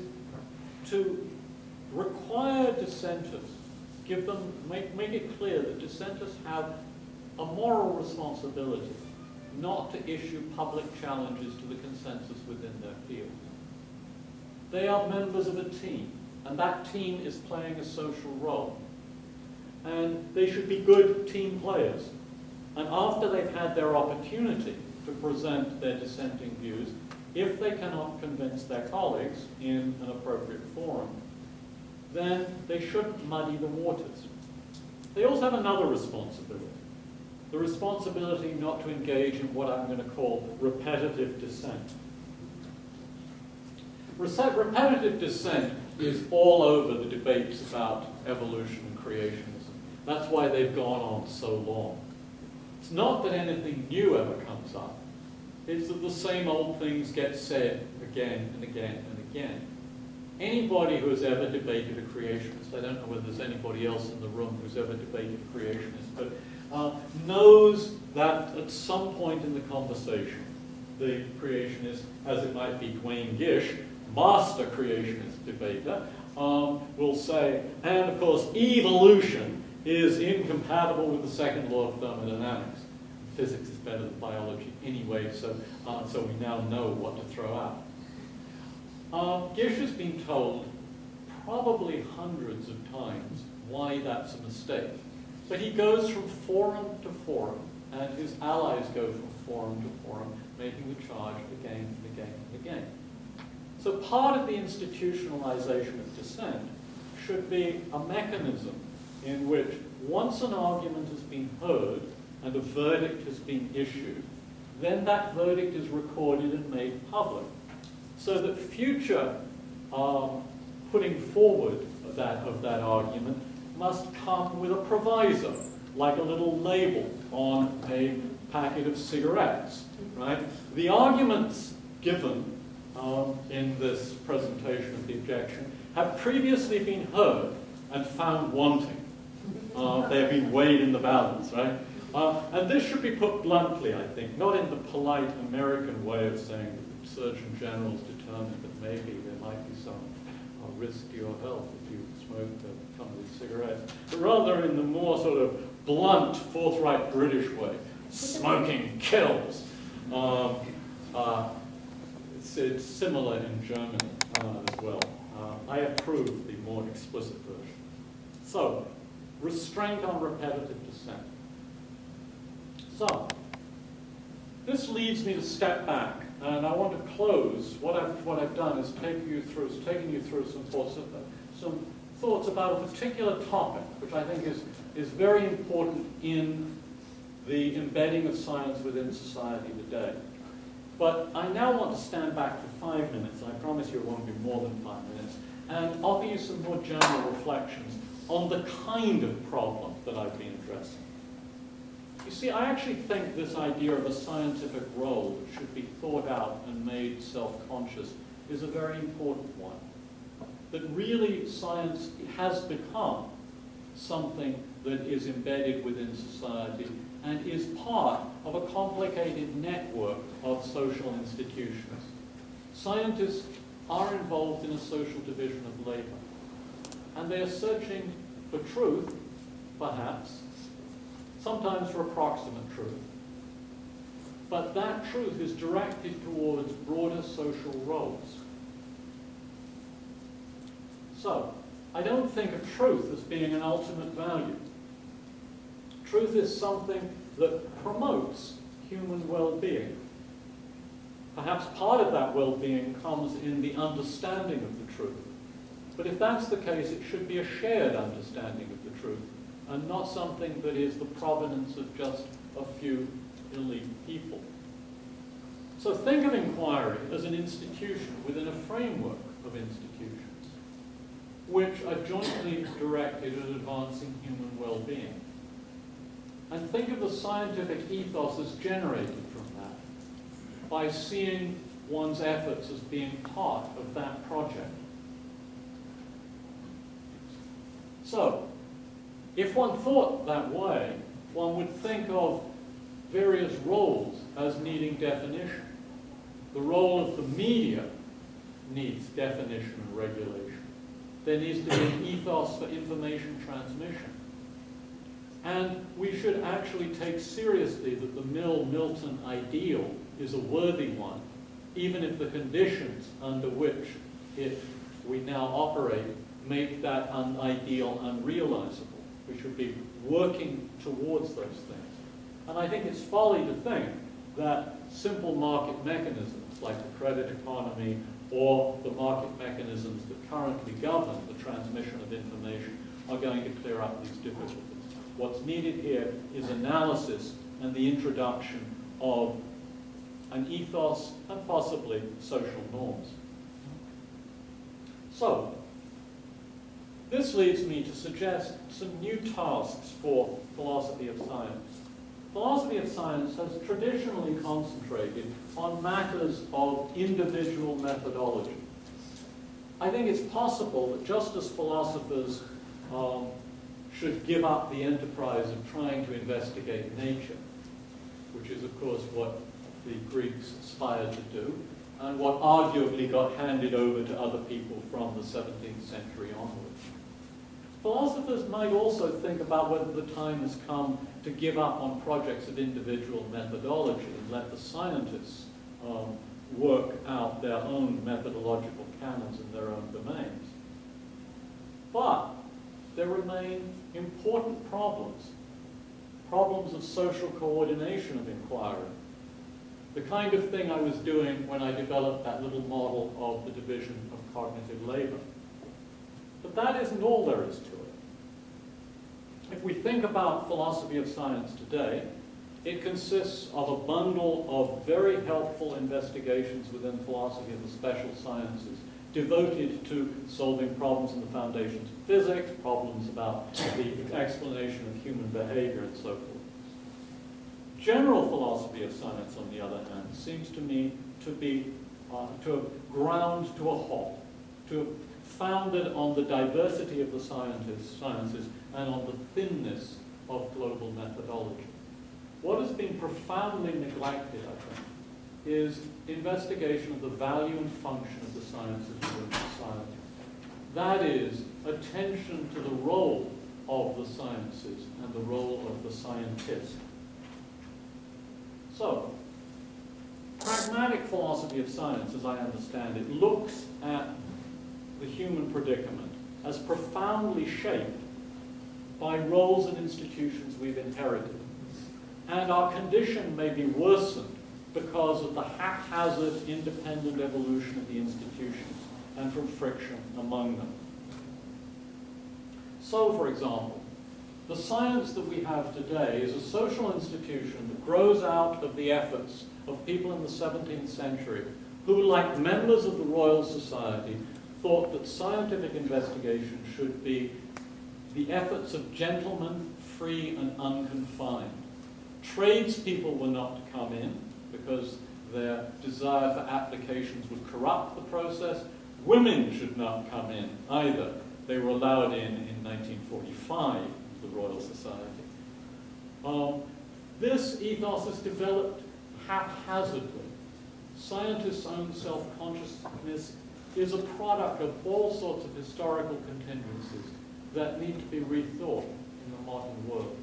to require dissenters, make it clear that dissenters have a moral responsibility not to issue public challenges to the consensus within their field. They are members of a team, and that team is playing a social role. And they should be good team players. And after they've had their opportunity to present their dissenting views, if they cannot convince their colleagues in an appropriate forum, then they shouldn't muddy the waters. They also have another responsibility. The responsibility not to engage in what I'm going to call repetitive dissent. Repetitive dissent is all over the debates about evolution and creationism. That's why they've gone on so long. It's not that anything new ever comes up. It's that the same old things get said again and again and again. Anybody who has ever debated a creationist, I don't know whether there's anybody else in the room who's ever debated a creationist, but knows that at some point in the conversation, the creationist, as it might be Duane Gish, master creationist debater, will say, and of course, evolution is incompatible with the second law of thermodynamics. Physics is better than biology anyway, so we now know what to throw out. Gish has been told probably hundreds of times why that's a mistake. But he goes from forum to forum, and his allies go from forum to forum, making the charge again and again and again. So part of the institutionalization of dissent should be a mechanism in which once an argument has been heard and a verdict has been issued, then that verdict is recorded and made public, so that future putting forward of that argument must come with a proviso, like a little label on a packet of cigarettes, right? The arguments given in this presentation of the objection have previously been heard and found wanting. They have been weighed in the balance, right? And this should be put bluntly, I think, not in the polite American way of saying that the Surgeon General has determined that maybe there might be some risk to your health if you smoke some of these cigarettes, but rather in the more sort of blunt, forthright British way. Smoking kills. It's similar in Germany as well. I approve the more explicit version. So, restraint on repetitive dissent. So, this leads me to step back, and I want to close. What I've done is taken you through some thoughts about a particular topic, which I think is very important in the embedding of science within society today. But I now want to stand back for 5 minutes. I promise you it won't be more than 5 minutes, and offer you some more general reflections on the kind of problem that I've been addressing. You see, I actually think this idea of a scientific role that should be thought out and made self-conscious is a very important one. That really science has become something that is embedded within society and is part of a complicated network of social institutions. Scientists are involved in a social division of labor, and they are searching for truth, perhaps, sometimes for approximate truth. But that truth is directed towards broader social roles. So, I don't think of truth as being an ultimate value. Truth is something that promotes human well-being. Perhaps part of that well-being comes in the understanding of the truth. But if that's the case, it should be a shared understanding of the truth, and not something that is the provenance of just a few elite people. So think of inquiry as an institution within a framework of institutions, which are jointly directed at advancing human well-being. and think of the scientific ethos as generated from that by seeing one's efforts as being part of that project. So, if one thought that way, one would think of various roles as needing definition. The role of the media needs definition and regulation. There needs to be an ethos for information transmission. And we should actually take seriously that the Milton ideal is a worthy one, even if the conditions under which we now operate make that ideal unrealizable. We should be working towards those things. And I think it's folly to think that simple market mechanisms like the credit economy or the market mechanisms that currently govern the transmission of information are going to clear up these difficulties. What's needed here is analysis and the introduction of an ethos and possibly social norms. So, this leads me to suggest some new tasks for philosophy of science. Philosophy of science has traditionally concentrated on matters of individual methodology. I think it's possible that just as philosophers should give up the enterprise of trying to investigate nature, which is, of course, what the Greeks aspired to do, and what arguably got handed over to other people from the 17th century onwards. Philosophers might also think about whether the time has come to give up on projects of individual methodology and let the scientists work out their own methodological canons in their own domains. But there remain important problems of social coordination of inquiry. The kind of thing I was doing when I developed that little model of the division of cognitive labor. But that isn't all there is to it. If we think about philosophy of science today, it consists of a bundle of very helpful investigations within philosophy of the special sciences, devoted to solving problems in the foundations of physics, problems about the explanation of human behavior, and so forth. General philosophy of science, on the other hand, seems to me to be to have ground to a halt, to have founded on the diversity of the sciences and on the thinness of global methodology. What has been profoundly neglected, I think, is investigation of the value and function of the sciences within society. That is, attention to the role of the sciences and the role of the scientist. So, pragmatic philosophy of science, as I understand it, looks at the human predicament as profoundly shaped by roles and institutions we've inherited. And our condition may be worsened because of the haphazard, independent evolution of the institutions and from friction among them. So, for example, the science that we have today is a social institution that grows out of the efforts of people in the 17th century who, like members of the Royal Society, thought that scientific investigation should be the efforts of gentlemen, free and unconfined. Tradespeople were not to come in because their desire for applications would corrupt the process. Women should not come in either. They were allowed in 1945, the Royal Society. This ethos is developed haphazardly. Scientists' own self-consciousness is a product of all sorts of historical contingencies that need to be rethought in the modern world.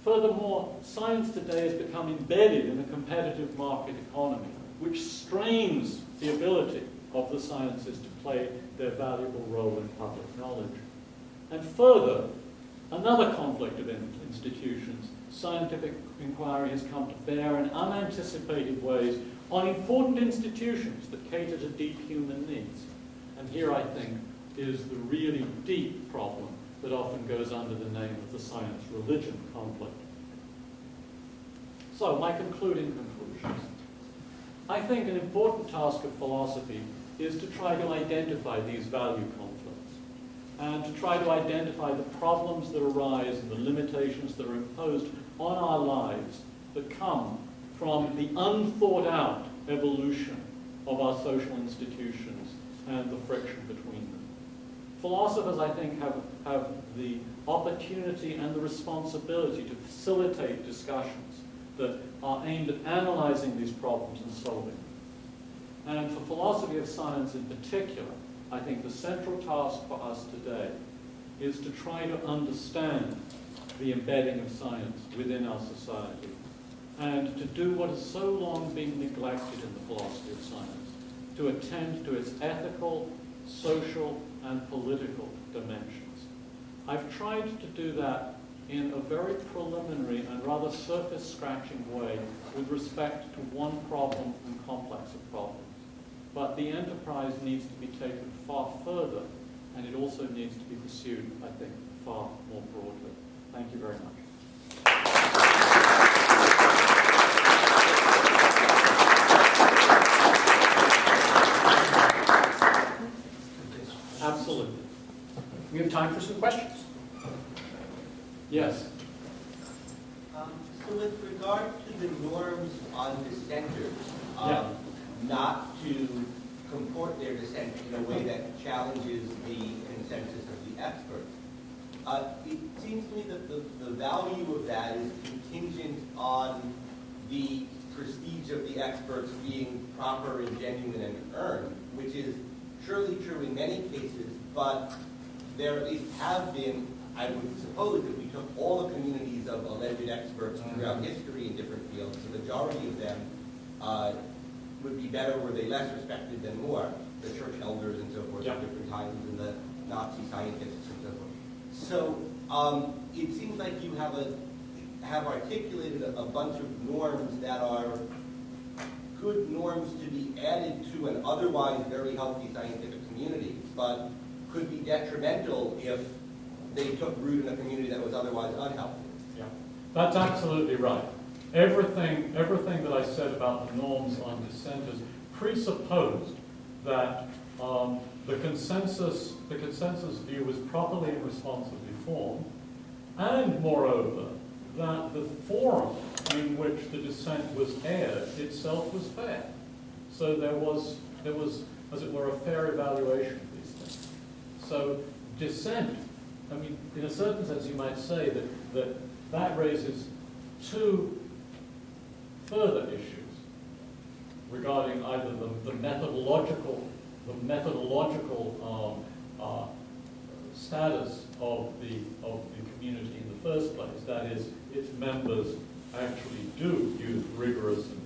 Furthermore, science today has become embedded in a competitive market economy, which strains the ability of the sciences to play their valuable role in public knowledge. And further, another conflict of institutions, scientific inquiry has come to bear in unanticipated ways on important institutions that cater to deep human needs. And here, I think, is the really deep problem that often goes under the name of the science-religion conflict. So, my concluding conclusions. I think an important task of philosophy is to try to identify these value conflicts. and to try to identify the problems that arise and the limitations that are imposed on our lives that come from the unthought out evolution of our social institutions and the friction between them. Philosophers, I think, have the opportunity and the responsibility to facilitate discussions that are aimed at analyzing these problems and solving them. And for philosophy of science in particular, I think the central task for us today is to try to understand the embedding of science within our society and to do what has so long been neglected in the philosophy of science, to attend to its ethical, social, and political dimensions. I've tried to do that in a very preliminary and rather surface-scratching way with respect to one problem and complex of problems. But the enterprise needs to be taken far further, and it also needs to be pursued, I think, far more broadly. Thank you very much. Absolutely. We have time for some questions. Yes. So with regard to the norms on dissenters, Yeah. not to comport their dissent in a way that challenges the consensus of the experts, it seems to me that the value of that is contingent on the prestige of the experts being proper and genuine and earned, which is surely true in many cases, but there at least have been, I would suppose, if we took all the communities of alleged experts throughout history in different fields, the majority of them would be better were they less respected than more. The church elders and so forth at different times, and the Nazi scientists and so forth. So it seems like you have articulated a bunch of norms that are good norms to be added to an otherwise very healthy scientific community, but could be detrimental if they took root in a community that was otherwise unhealthy. Yeah, that's absolutely right. Everything that I said about the norms on dissenters presupposed that the consensus view was properly and responsibly formed, and moreover, that the forum in which the dissent was aired itself was fair. So there was, as it were, a fair evaluation of these things. So dissent, I mean, in a certain sense, you might say that raises two further issues regarding either the methodological status of the community in the first place. That is, its members actually do use rigorous and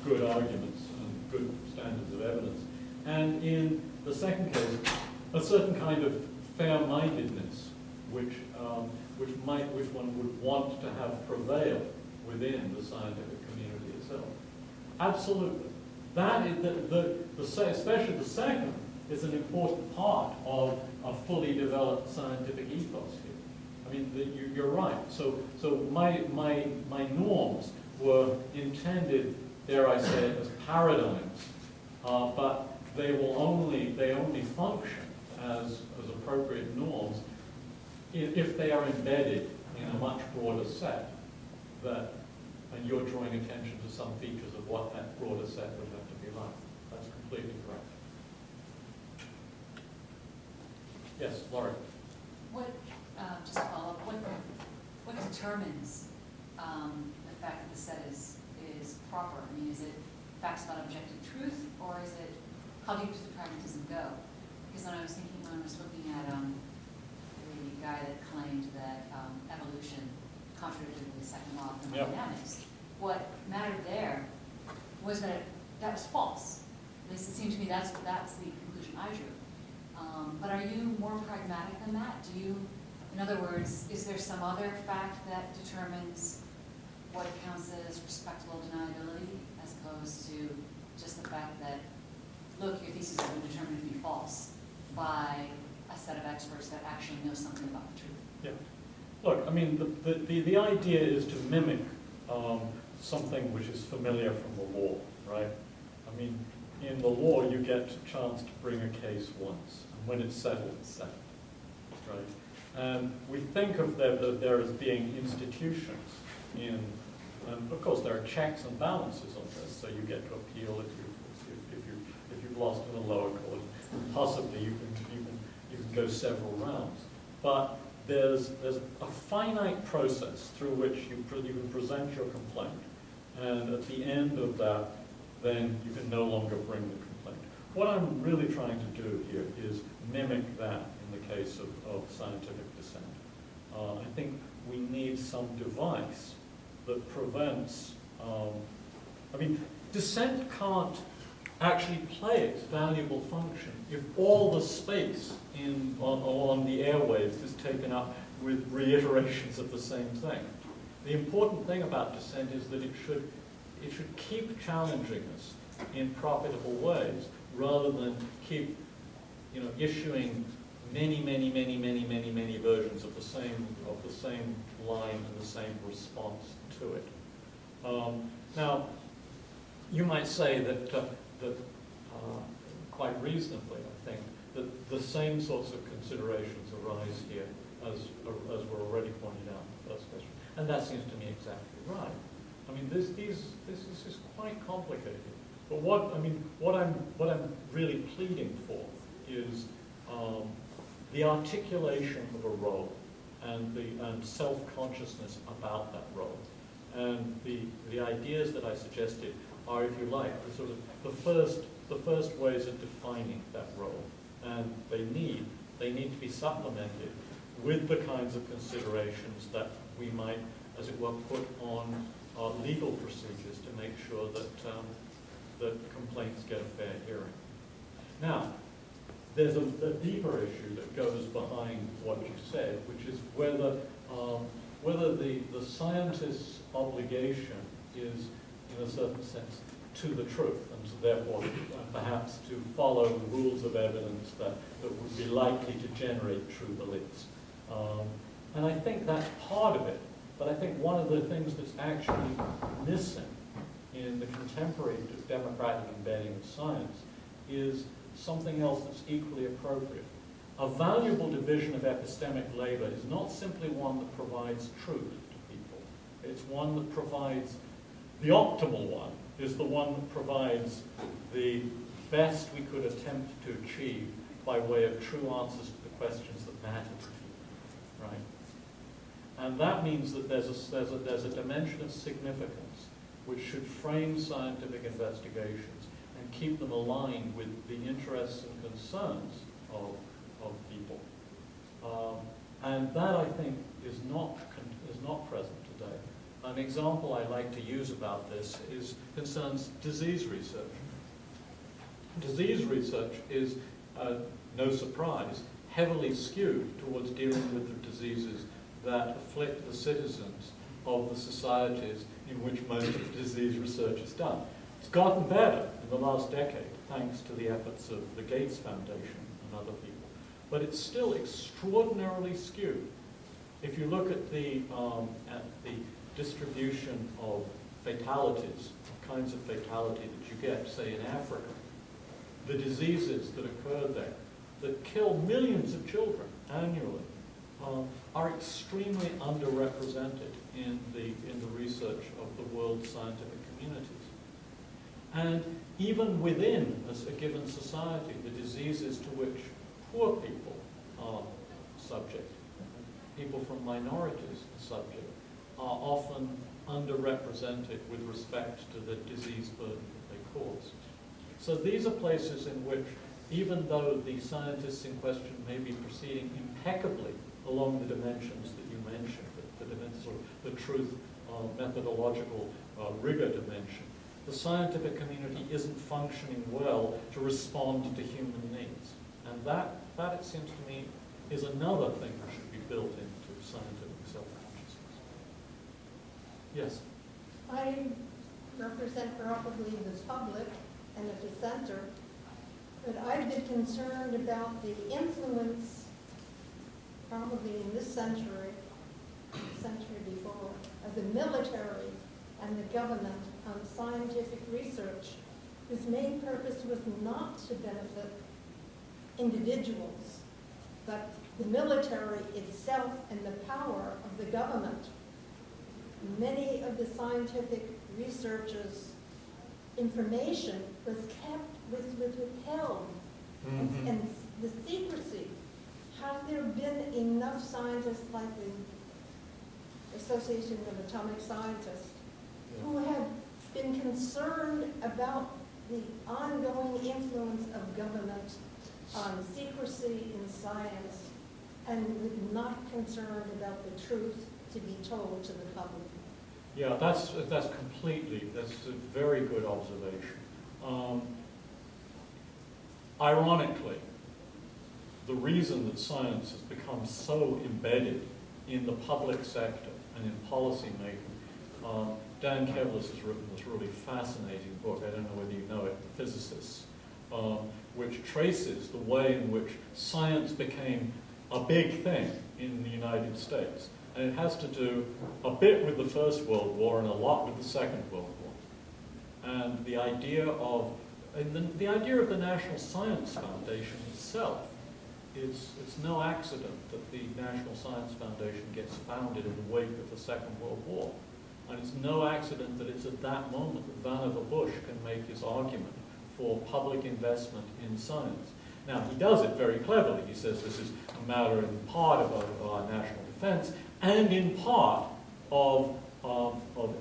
good arguments and good standards of evidence. And in the second case, a certain kind of fair-mindedness, which one would want to have prevail within the scientific community itself. Absolutely. That is especially the second is an important part of a fully developed scientific ethos here. I mean, you're right. So my norms were intended, dare I say it, as paradigms, but they only function as appropriate norms if they are embedded in a much broader set. And you're drawing attention to some features of what that broader set would have to be like. That's completely correct. Yes, Laurie. Just to follow up, what determines the fact that the set is proper? I mean, is it facts about objective truth, or is it, how deep does the pragmatism go? Because when I was looking at the guy that claimed that evolution contradicted the second law of thermodynamics, what mattered there was that was false. At least it seemed to me that's the conclusion I drew. But are you more pragmatic than that? Do you, in other words, is there some other fact that determines what counts as respectable deniability, as opposed to just the fact that, look, your thesis has been determined to be false by a set of experts that actually know something about the truth? Yeah. Look, I mean, the idea is to mimic something which is familiar from the law, right? I mean, in the law, you get a chance to bring a case once, and when it's settled, it's settled. right? And we think of there as being institutions and of course there are checks and balances on this, so you get to appeal if you've lost in the lower court. Possibly you can go several rounds. But there's a finite process through which you can present your complaint, and at the end of that, then you can no longer bring the complaint. What I'm really trying to do here is mimic that in the case of scientific dissent. I think we need some device that prevents, dissent can't actually play its valuable function if all the space on the airwaves is taken up with reiterations of the same thing. The important thing about dissent is that it should keep challenging us in profitable ways rather than keep issuing many versions of the same line and the same response to it. Now, you might say that quite reasonably, I think, that the same sorts of considerations arise here as were already pointed out in the first question, and that seems to me exactly right. I mean, this is quite complicated. But what I'm really pleading for is the articulation of a role and self-consciousness about that role. And the ideas that I suggested are, if you like, the first ways of defining that role. And they need to be supplemented with the kinds of considerations that we might, as it were, put on our legal procedures to make sure that complaints get a fair hearing. Now, there's a deeper issue that goes behind what you said, which is whether the scientist's obligation is, in a certain sense, to the truth, and so therefore perhaps to follow the rules of evidence that would be likely to generate true beliefs. And I think that's part of it, but I think one of the things that's actually missing in the contemporary democratic embedding of science is something else that's equally appropriate. A valuable division of epistemic labor is not simply one that provides truth to people. It's one that provides, the optimal one is the one that provides the best we could attempt to achieve by way of true answers to the questions that matter to people, right? And that means that there's a dimension of significance which should frame scientific investigations and keep them aligned with the interests and concerns of people. And that, I think, is not present today. An example I like to use about this concerns disease research. Disease research is, no surprise, heavily skewed towards dealing with the diseases that afflict the citizens of the societies in which most of the disease research is done. It's gotten better in the last decade, thanks to the efforts of the Gates Foundation and other people. But it's still extraordinarily skewed. If you look at the distribution of fatalities, kinds of fatality that you get, say, in Africa, the diseases that occur there, that kill millions of children annually, are extremely underrepresented in the research of the world's scientific communities. And even within a given society, the diseases to which poor people are subject, people from minorities are subject, are often underrepresented with respect to the disease burden that they cause. So these are places in which, even though the scientists in question may be proceeding impeccably along the dimensions that you mentioned, the truth, methodological rigor dimension, the scientific community isn't functioning well to respond to human needs. And that, it seems to me, is another thing that should be built into scientific self-consciousness. Yes? I represent probably the public and a dissenter, but I've been concerned about the influence, probably in this century before, of the military and the government on scientific research, whose main purpose was not to benefit individuals, but the military itself and the power of the government. Many of the scientific researchers' information was withheld, and the secrecy. Have there been enough scientists like the Association of Atomic Scientists who have been concerned about the ongoing influence of government on secrecy in science and not concerned about the truth to be told to the public? Yeah, that's a very good observation. Ironically, the reason that science has become so embedded in the public sector and in policy making, Dan Kevlis has written this really fascinating book, I don't know whether you know it, The Physicists, which traces the way in which science became a big thing in the United States. And it has to do a bit with the First World War and a lot with the Second World War. And the idea of the National Science Foundation itself it's no accident that the National Science Foundation gets founded in the wake of the Second World War. And it's no accident that it's at that moment that Vannevar Bush can make his argument for public investment in science. Now, he does it very cleverly. He says this is a matter in part of our national defense and in part of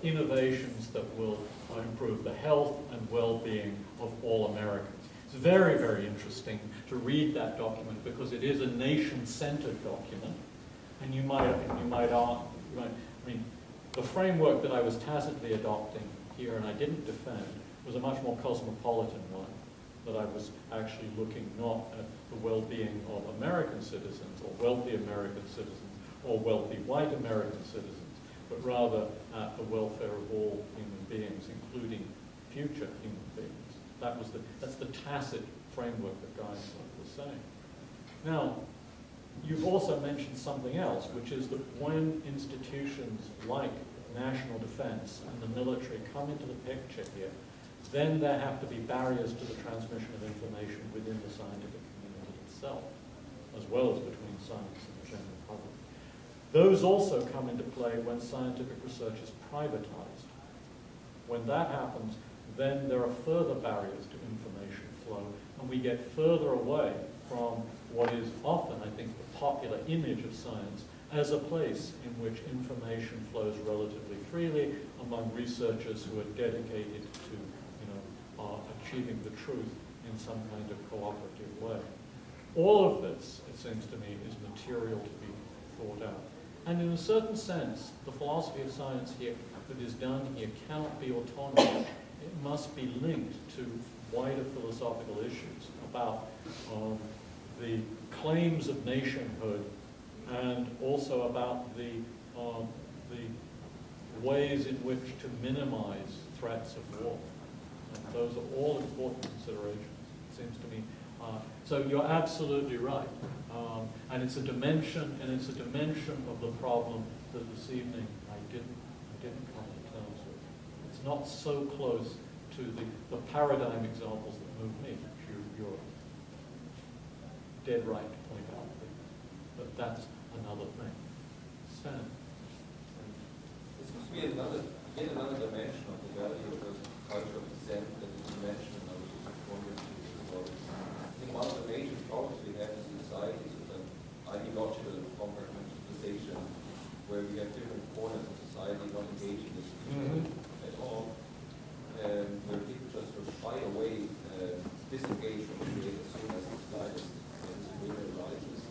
innovations that will improve the health and well-being of all Americans. It's very, very interesting to read that document because it is a nation-centered document. And you might argue, I mean, the framework that I was tacitly adopting here and I didn't defend was a much more cosmopolitan one, that I was actually looking not at the well-being of American citizens or wealthy American citizens or wealthy white American citizens, but rather at the welfare of all human beings, including future human beings. That's the tacit framework that guides what we're saying. Now, you've also mentioned something else, which is that when institutions like national defense and the military come into the picture here, then there have to be barriers to the transmission of information within the scientific community itself, as well as between science and the general public. Those also come into play when scientific research is privatized. When that happens, then there are further barriers to information flow, and we get further away from what is often, I think, the popular image of science as a place in which information flows relatively freely among researchers who are dedicated to achieving the truth in some kind of cooperative way. All of this, it seems to me, is material to be thought out. And in a certain sense, the philosophy of science here that is done here cannot be autonomous. It must be linked to wider philosophical issues about the claims of nationhood and also about the ways in which to minimize threats of war. And those are all important considerations, it seems to me. So you're absolutely right. And it's a dimension of the problem that this evening I didn't come to terms with. It's not so close to the paradigm examples that move me. You're dead right to point out but that's another thing. Stan. It seems to be yet another dimension of the value of the culture of dissent that you mentioned, and I was just wondering about it. I think one of the major problems we have as a society is with an ideological compartmentalization, where we have different corners of society not engaging with each other at all, where people just sort of shy away, disengage from the debate as soon as the slightest disagreement arises.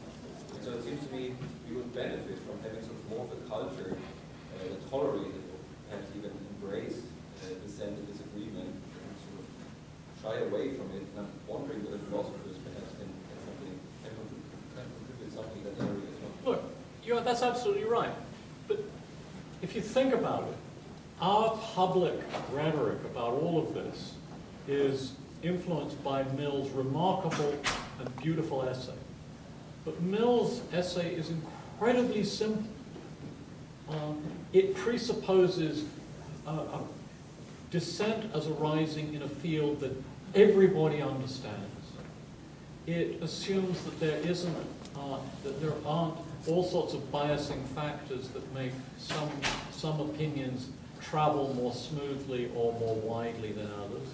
And so it seems to me we would benefit from having sort of more of a culture that tolerated or perhaps even embraced dissent and disagreement and sort of shy away from it. And I'm wondering whether philosophers perhaps can contribute something in that area as well. Look, that's absolutely right. But if you think about it, our public rhetoric about all of this is influenced by Mill's remarkable and beautiful essay. But Mill's essay is incredibly simple. It presupposes dissent as arising in a field that everybody understands. it assumes that there isn't, that there aren't all sorts of biasing factors that make some opinions travel more smoothly or more widely than others.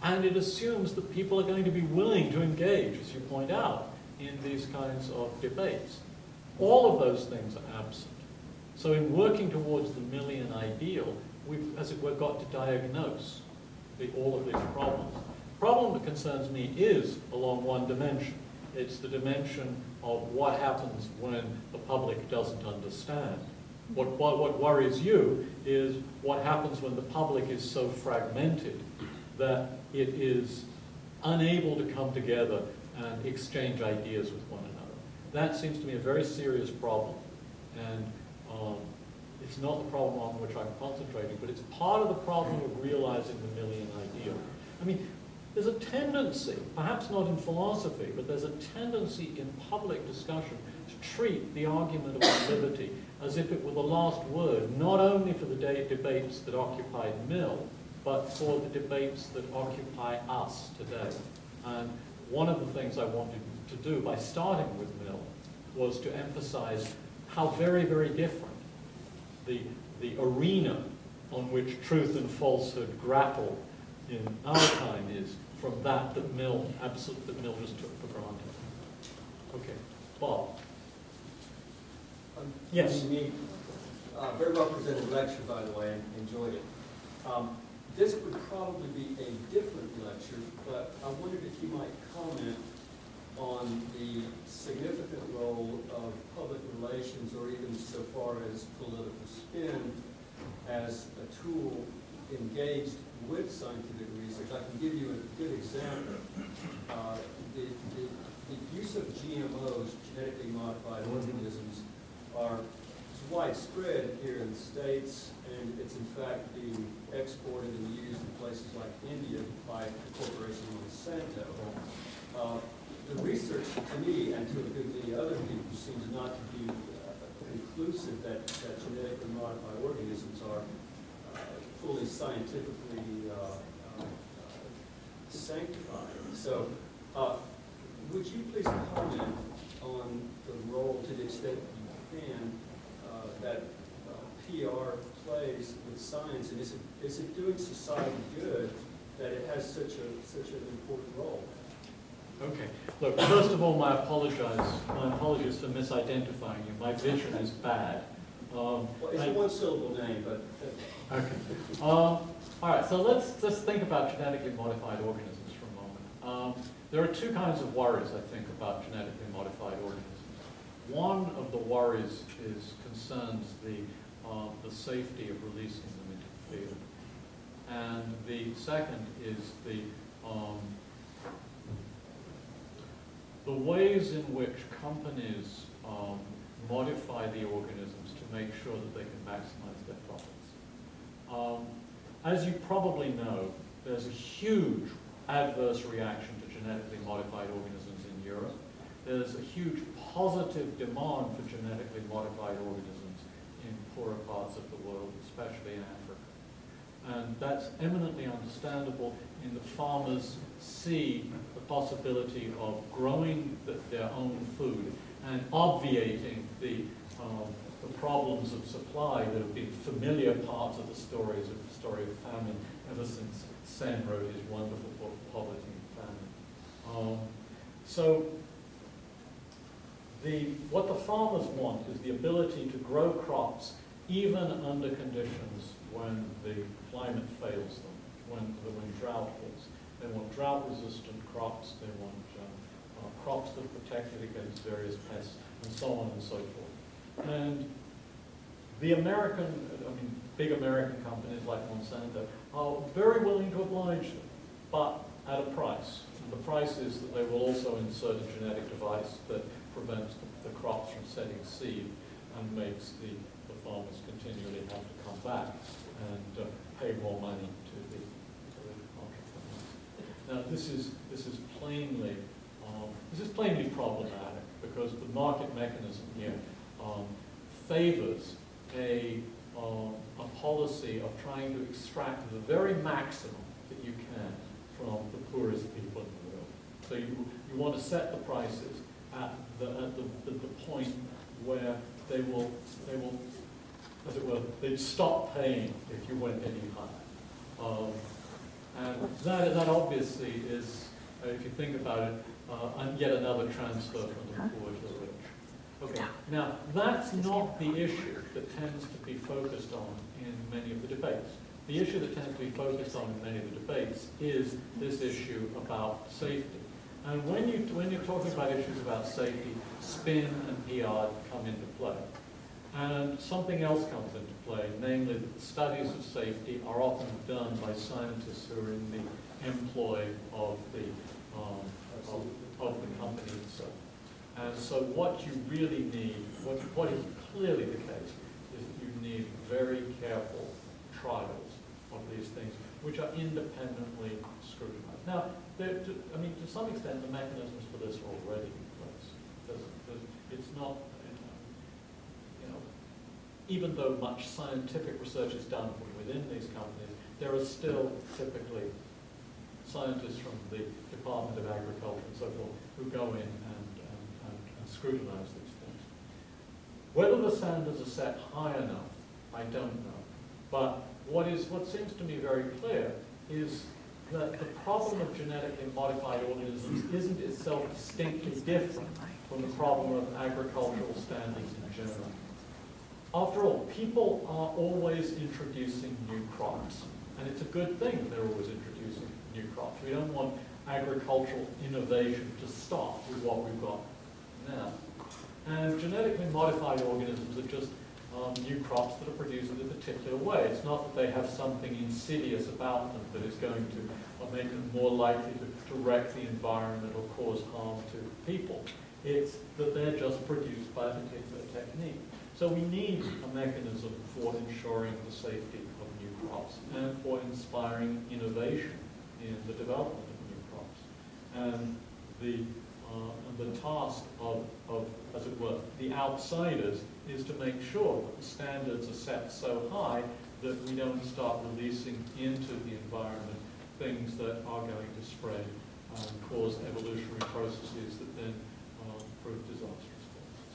And it assumes that people are going to be willing to engage, as you point out, in these kinds of debates. All of those things are absent. So in working towards the Millian ideal, we've, as it were, got to diagnose all of these problems. The problem that concerns me is along one dimension. It's the dimension of what happens when the public doesn't understand. What worries you is what happens when the public is so fragmented that it is unable to come together and exchange ideas with one another. That seems to me a very serious problem. And it's not the problem on which I'm concentrating, but it's part of the problem of realizing the Millian ideal. I mean, there's a tendency, perhaps not in philosophy, but there's a tendency in public discussion to treat the argument about liberty as if it were the last word, not only for the debates that occupied Mill, but for the debates that occupy us today. And one of the things I wanted to do by starting with Mill was to emphasize how very, very different the arena on which truth and falsehood grapple in our time is from that Mill just took for granted. Okay, Bob. Yes. Very well presented lecture, by the way. I enjoyed it. This would probably be a different lecture, but I wondered if you might comment on the significant role of public relations, or even so far as political spin, as a tool engaged with scientific research. I can give you a good example. The use of GMOs, genetically modified organisms, is widespread here in the States, and it's in fact being exported and used in places like India by the corporation Monsanto. The research, to me, and to a good many other people, seems not to be conclusive that genetically modified organisms are fully scientifically sanctified. So, would you please comment on the role, to the extent you can, that PR plays with science, and is it doing society good that it has such an important role? Okay. Look, first of all, my apologies for misidentifying you. My vision is bad. Well, it's a one-syllable name, but... Okay. All right, so let's just think about genetically modified organisms for a moment. There are two kinds of worries, I think, about genetically modified organisms. One of the worries concerns the safety of releasing them into the field. And the second is the ways in which companies modify the organisms to make sure that they can maximize their profits. As you probably know, there's a huge adverse reaction to genetically modified organisms in Europe. There's a huge positive demand for genetically modified organisms in poorer parts of the world, especially in Africa. And that's eminently understandable in that farmers see the possibility of growing their own food and obviating the problems of supply that have been familiar parts of the story of famine ever since Sen wrote his wonderful book, Poverty and Famine. So what the farmers want is the ability to grow crops even under conditions when the climate fails them, when drought hits. They want drought-resistant crops, they want crops that are protected against various pests, and so on and so forth. And the big American companies like Monsanto are very willing to oblige them, but at a price. And the price is that they will also insert a genetic device that prevents the crops from setting seed and makes the farmers continually have to come back and pay more money to the entrepreneurs. Now, this is plainly problematic because the market mechanism here favors a policy of trying to extract the very maximum that you can from the poorest people in the world. So you We want to set the prices at the point where they will, as it were, they'd stop paying if you went any higher. And that obviously is, if you think about it, yet another transfer from the poor to the rich. Okay, now that's not the issue that tends to be focused on in many of the debates. The issue that tends to be focused on in many of the debates is this issue about safety. And when you're talking about issues about safety, spin and PR come into play. And something else comes into play, namely that studies of safety are often done by scientists who are in the employ of the company itself. And so what you really need, what is clearly the case, is that you need very careful trials of these things, which are independently scrutinized. Now, to some extent, the mechanisms for this are already in place. It's not, even though much scientific research is done from within these companies, there are still typically scientists from the Department of Agriculture and so forth who go in and scrutinize these things. Whether the standards are set high enough, I don't know. But what seems to me very clear is that the problem of genetically modified organisms isn't itself distinctly different from the problem of agricultural standards in general. After all, people are always introducing new crops, and it's a good thing that they're always introducing new crops. We don't want agricultural innovation to stop with what we've got now. And genetically modified organisms are just new crops that are produced in a particular way. It's not that they have something insidious about them that is going to make them more likely to wreck the environment or cause harm to people. It's that they're just produced by a particular technique. So we need a mechanism for ensuring the safety of new crops and for inspiring innovation in the development of new crops. And the task of, as it were, the outsiders is to make sure that the standards are set so high that we don't start releasing into the environment things that are going to spread and cause evolutionary processes that then prove disastrous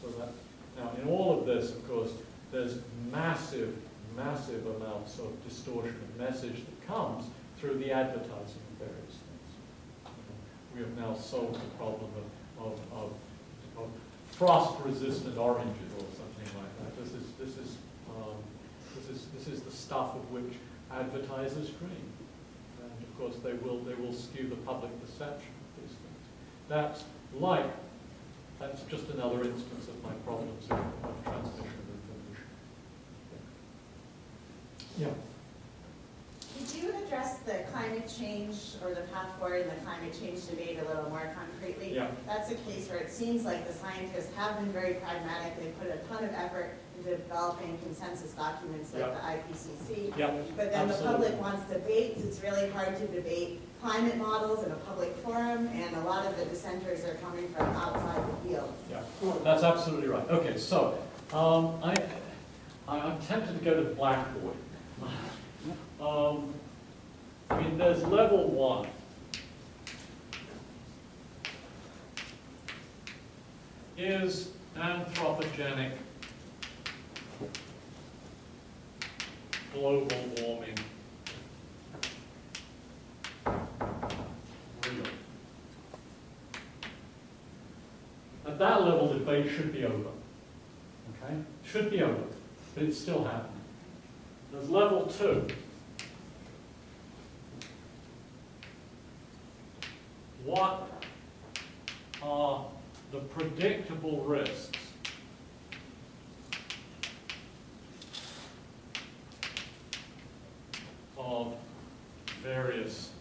for us. So that, now, in all of this, of course, there's massive amounts of distortion of message that comes through the advertising of various things. We have now solved the problem of frost-resistant oranges or something like that. This is the stuff of which advertisers dream, and of course they will skew the public perception of these things. That's just another instance of my problems of transmission of information. Yeah. Could you address the climate change or the path forward in the climate change debate a little more concretely? Yeah. That's a case where it seems like the scientists have been very pragmatic. They put a ton of effort into developing consensus documents like the IPCC. Yeah. But then Absolutely. the public wants debates. It's really hard to debate climate models in a public forum, and a lot of the dissenters are coming from outside the field. Yeah, that's absolutely right. Okay, so I'm tempted to go to the blackboard. There's level one. Is anthropogenic global warming real? At that level, the debate should be over. Okay? Should be over, but it's still happening. There's level two. What are the predictable risks of various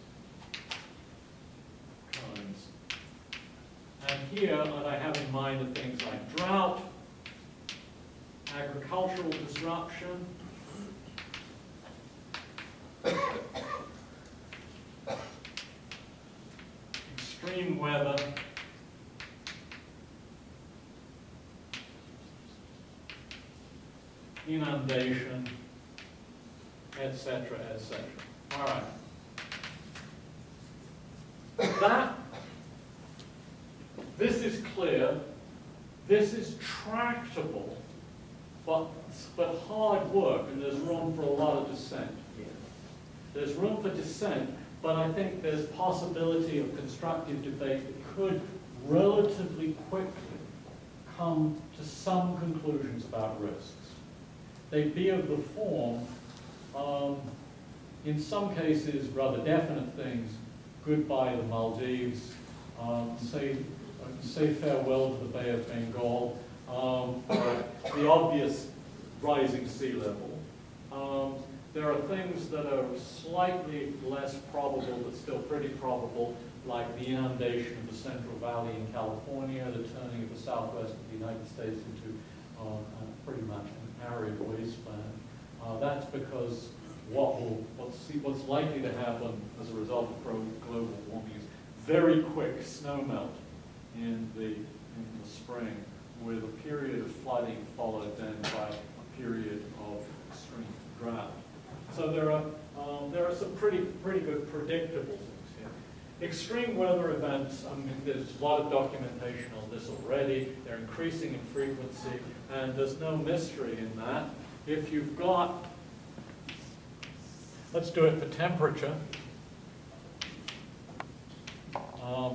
kinds? And here, what I have in mind are things like drought, agricultural disruption, extreme weather, inundation, etc., etc. All right. this is clear, this is tractable, but hard work, and there's room for a lot of dissent. There's room for dissent, but I think there's possibility of constructive debate that could relatively quickly come to some conclusions about risks. They'd be of the form, in some cases, rather definite things, goodbye the Maldives, say farewell to the Bay of Bengal, the obvious rising sea level. There are things that are slightly less probable, but still pretty probable, like the inundation of the Central Valley in California, the turning of the southwest of the United States into pretty much an arid wasteland. That's because what's likely to happen as a result of global warming is very quick snowmelt in the spring, with a period of flooding followed then by a period of extreme drought. So there are some pretty good predictable things here. Extreme weather events, I mean, there's a lot of documentation on this already. They're increasing in frequency, and there's no mystery in that. If you've got, let's do it for temperature.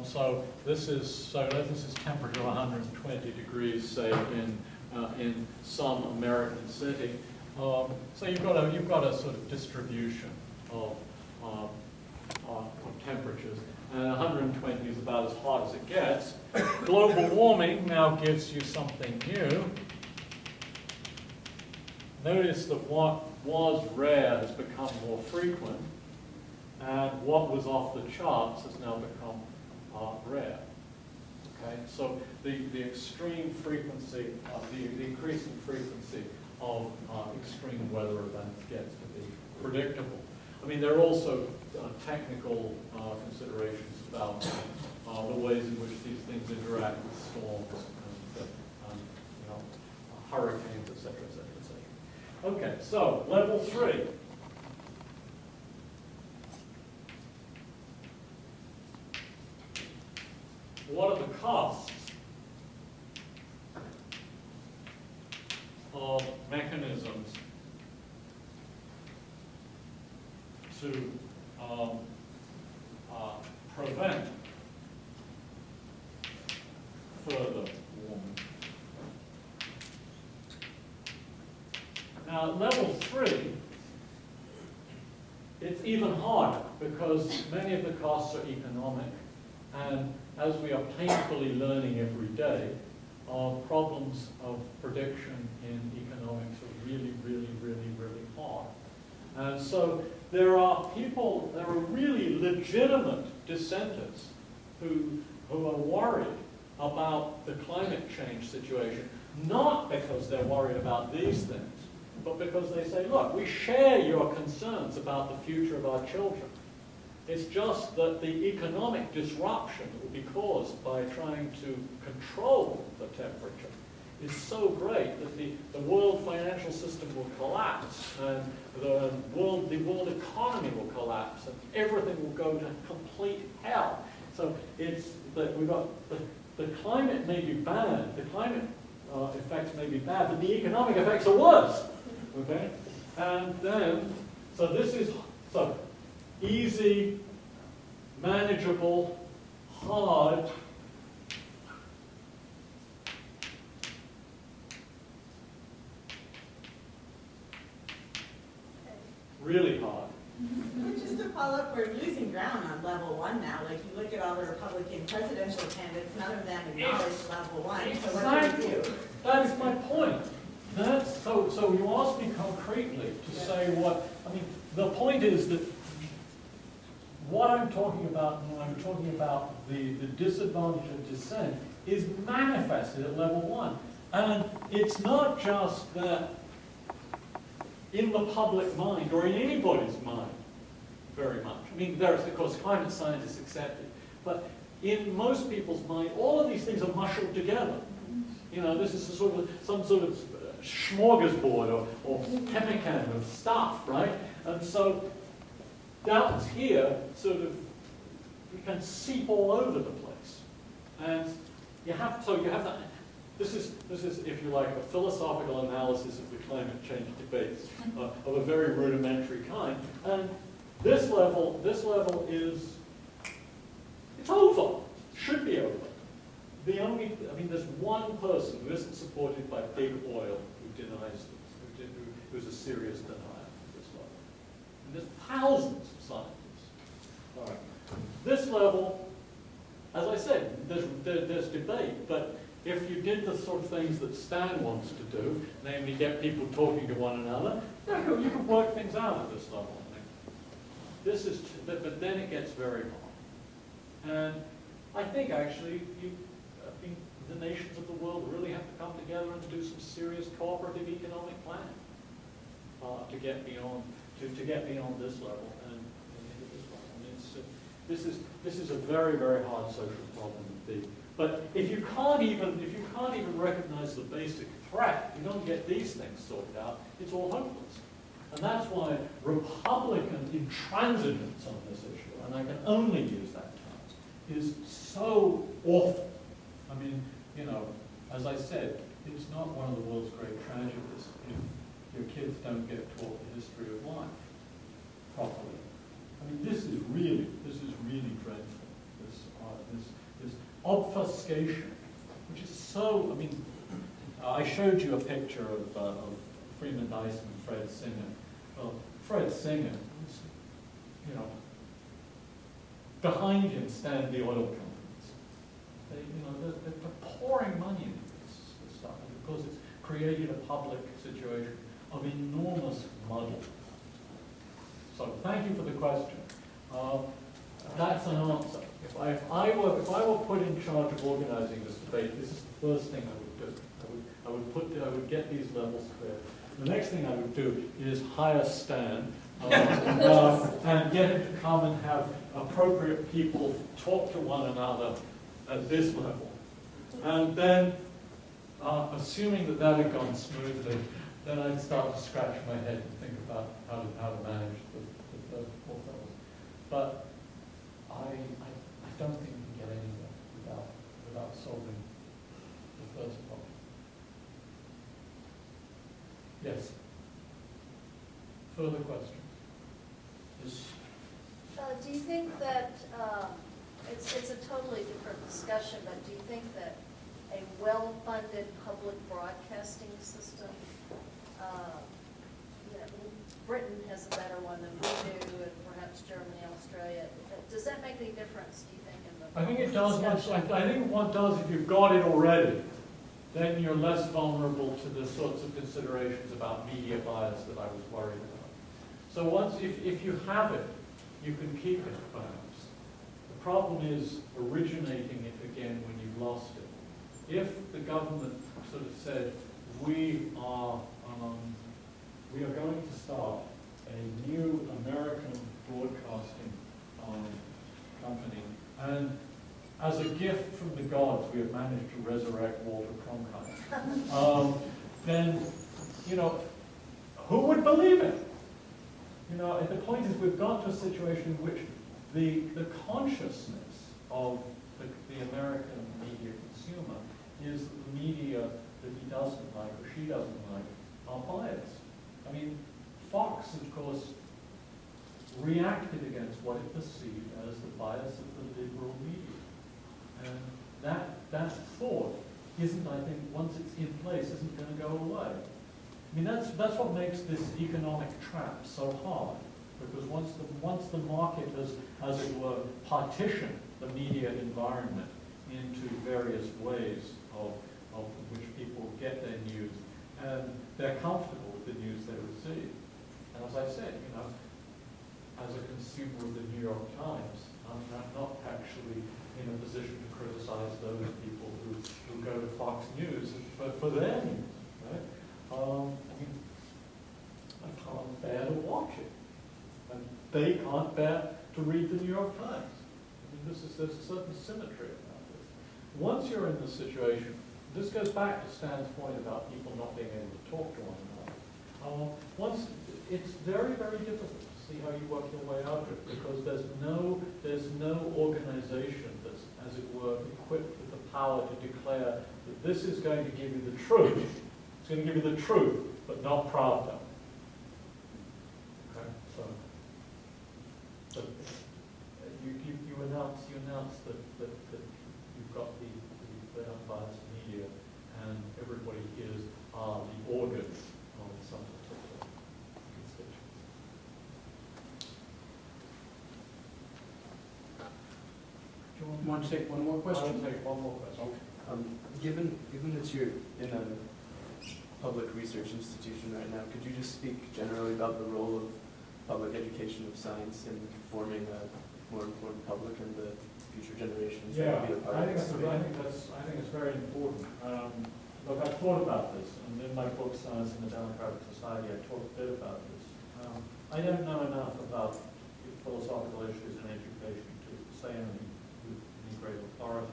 So this is temperature of 120 degrees, say in some American city. So you've got a sort of distribution of temperatures, and 120 is about as hot as it gets. Global warming now gives you something new. Notice that what was rare has become more frequent, and what was off the charts has now become rare. Okay, so the extreme frequency, the increasing frequency of extreme weather events gets to be predictable. I mean, there are also technical considerations about the ways in which these things interact with storms and hurricanes, etc., etc., etc. Okay, so level 3. What are the costs of mechanisms to prevent further warming? Now, at level 3, it's even harder because many of the costs are economic, and as we are painfully learning every day, problems of prediction in economics are really, really, really, really hard. And so there are really legitimate dissenters who are worried about the climate change situation, not because they're worried about these things, but because they say, look, we share your concerns about the future of our children. It's just that the economic disruption that will be caused by trying to control the temperature is so great that the world financial system will collapse, and the world economy will collapse, and everything will go to complete hell. So it's that we've got the climate may be bad, the climate effects may be bad, but the economic effects are worse. Okay, and then so easy, manageable, hard, really hard. Just to follow up, we're losing ground on level 1 now. Like, you look at all the Republican presidential candidates, none of them acknowledge level 1. So what do we do? That is my point. So you asked me concretely to say what, I mean, the point is that what I'm talking about when I'm talking about the disadvantage of dissent is manifested at level 1. And it's not just that in the public mind or in anybody's mind very much. I mean, there's, of course, climate scientists accept it. But in most people's mind, all of these things are muscled together. You know, this is some sort of smorgasbord or pemmican of stuff, right? And so doubts here sort of can seep all over the place. And you have to, this is, if you like, a philosophical analysis of the climate change debates of a very rudimentary kind. And this level is, it's over, should be over. There's one person who isn't supported by big oil who denies this, who's a serious denier of this level. And there's thousands of scientists. All right. This level, as I said, there's debate, but if you did the sort of things that Stan wants to do, namely get people talking to one another, you can work things out at this level. But then it gets very hard. And I think actually, the nations of the world really have to come together and do some serious cooperative economic planning to get beyond this level and into this level. And this is a very, very hard social problem to be. But if you can't even recognize the basic threat, you don't get these things sorted out, it's all hopeless. And that's why Republican intransigence on this issue, and I can only use that term, is so awful. I mean, as I said, it's not one of the world's great tragedies if your kids don't get taught the history of life properly. I mean, this is really dreadful. This obfuscation, which is so. I mean, I showed you a picture of Freeman Dyson and Fred Singer. Well, Fred Singer, behind him stand the oil companies. They're pouring money into this stuff, and of course it's created a public situation of enormous muddle. So thank you for the question. That's an answer. If I were put in charge of organizing this debate, this is the first thing I would do. I would get these levels clear. The next thing I would do is hire Stan and get him to come and have appropriate people talk to one another at this level. And then, assuming that had gone smoothly, then I'd start to scratch my head and think about how to manage the first four levels. But I don't think we can get anywhere without solving the first problem. Yes. Further questions? Yes. Do you think that it's a totally different discussion, but do you think that a well-funded public broadcasting system, Britain has a better one than we do, and perhaps Germany, Australia, does that make any difference, do you think, in the I think it does. discussion? I think what does, if you've got it already, then you're less vulnerable to the sorts of considerations about media bias that I was worried about. So once, if you have it, you can keep it, perhaps. The problem is originating it again when you've lost it. If the government sort of said, we are going to start a new American broadcasting company, and as a gift from the gods, we have managed to resurrect Walter Cronkite. Then, who would believe it? The point is we've got to a situation in which the consciousness of the American media consumer is that the media that he doesn't like or she doesn't like are biased. I mean, Fox, of course, reacted against what it perceived as the bias of the liberal media. And that thought isn't, I think, once it's in place, isn't going to go away. I mean, that's what makes this economic trap so hard, because once the market has, as it were, partitioned the media environment into various ways of which people get their news, and they're comfortable with the news they receive. And as I said, as a consumer of the New York Times, I'm not actually in a position to criticize those people who go to Fox News for their news, right? I can't bear to watch it. And they can't bear to read the New York Times. There's a certain symmetry about this. Once you're in this situation, this goes back to Stan's point about people not being able to talk to one another. It's very, very difficult to see how you work your way out of it, because there's no organization that's, as it were, equipped with the power to declare that this is going to give you the truth. It's going to give you the truth, but not Pravda. Okay, so you announce that you've got the unbiased media, and everybody hears the organ of some particular constituency. Do you want to take one more question? I'll take one more question. Okay. Given that you're in a public research institution right now, could you just speak generally about the role of public education of science in forming a more informed public and the future generations that will be a part I of think this? I think it's very important. Look, I've thought about this, and in my book, Science in the Democratic Society, I talk a bit about this. I don't know enough about philosophical issues in education to say anything with any great authority.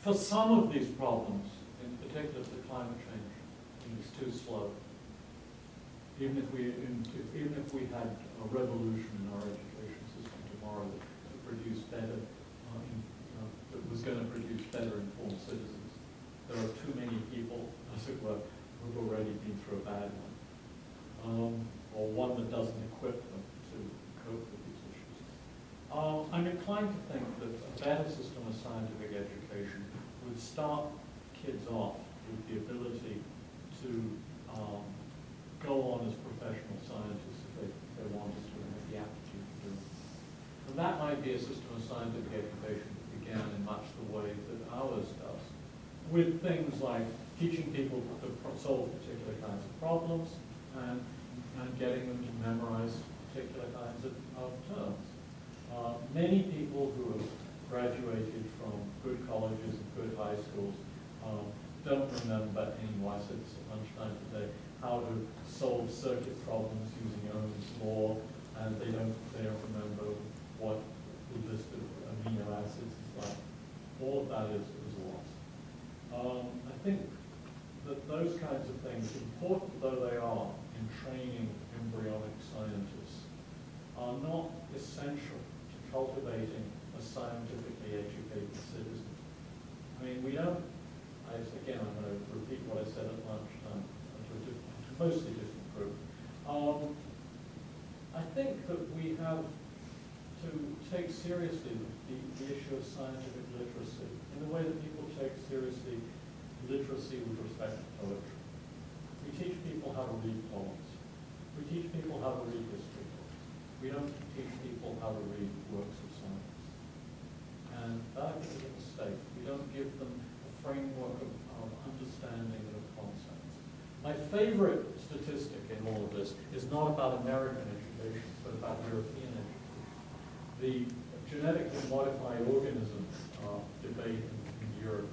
For some of these problems, in particular the climate change, it's too slow. Even if we had a revolution in our education system tomorrow that produced better, that was going to produce better informed citizens, there are too many people, as it were, who've already been through a bad one, or one that doesn't equip them to cope with these issues. I'm inclined to think that a better system of scientific education would start kids off with the ability to go on as professional scientists if they wanted to and have the aptitude to do it. And that might be a system of scientific education that began in much the way that ours does, with things like teaching people to solve particular kinds of problems and getting them to memorize particular kinds of terms. Many people who have graduated from good colleges and good high schools don't remember anymore. I said this at lunchtime today, how to solve circuit problems using Ohm's law, and they don't remember what the list of amino acids is like. All of that is lost. I think that those kinds of things, important though they are in training embryonic scientists, are not essential to cultivating a scientifically educated citizen. I mean, we don't, again, I'm going to repeat what I said at lunchtime to a mostly different group. I think that we have to take seriously the issue of scientific literacy in the way that people take seriously literacy with respect to poetry. We teach people how to read poems. We teach people how to read history books. We don't teach people how to read works of science. And that I think is a mistake. We don't give them a framework of understanding and of concepts. My favorite statistic in all of this is not about American education, but about European education. The genetically modified organism debate in Europe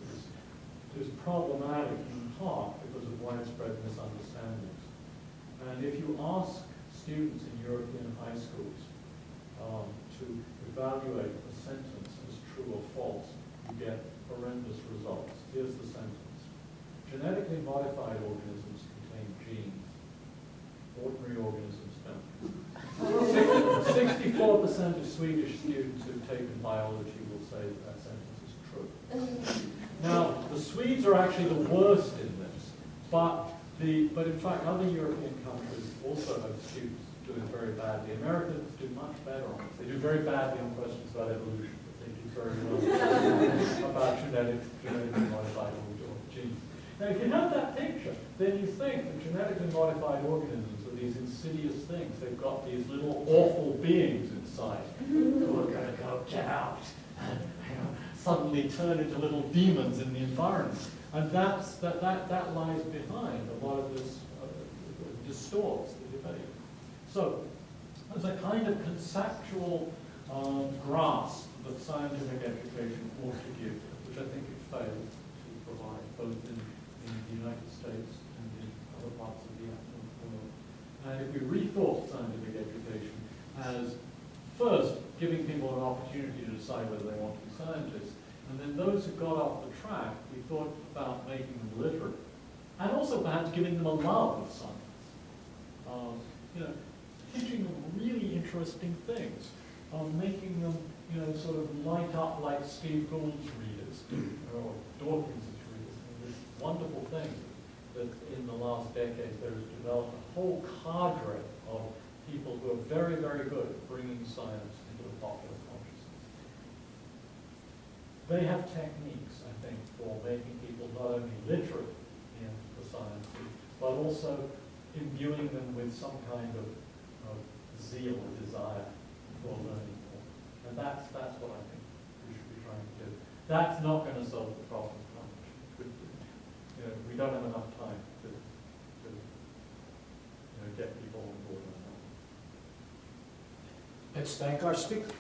is problematic in part because of widespread misunderstandings. And if you ask students in European high schools to evaluate a sentence as true or false, you get horrendous results. Here's the sentence. Genetically modified organisms contain genes. Ordinary organisms don't. 64% of Swedish students who've taken biology will say that sentence is true. Now, the Swedes are actually the worst in this, but in fact other European countries also have students doing very badly. Americans do much better on this. They do very badly on questions about evolution, but they do very well about genetically modified genes. Now, if you have that picture, then you think that genetically modified organisms are these insidious things. They've got these little awful beings inside who are going to go, get out, and suddenly turn into little demons in the environment. And that lies behind a lot of this, distorts the debate. So there's a kind of conceptual grasp that scientific education ought to give, which I think it failed to provide, both in the United States and in other parts of the world. And if we rethought scientific education as first giving people an opportunity to decide whether they want to be scientists, and then those who got off the track, we thought about making them literate, and also perhaps giving them a love of science. Teaching them really interesting things, making them you know, sort of light up like Steve Gould's readers, or Dawkins' readers. And this wonderful thing that in the last decade there has developed a whole cadre of people who are very, very good at bringing science into the popular consciousness. They have techniques, I think, for making people not only literate in the sciences, but also imbuing them with some kind of zeal or desire for learning more. And that's what I think we should be trying to do. That's not going to solve the problem of knowledge. You know, we don't have enough time to get people on board on that. Let's thank our speaker.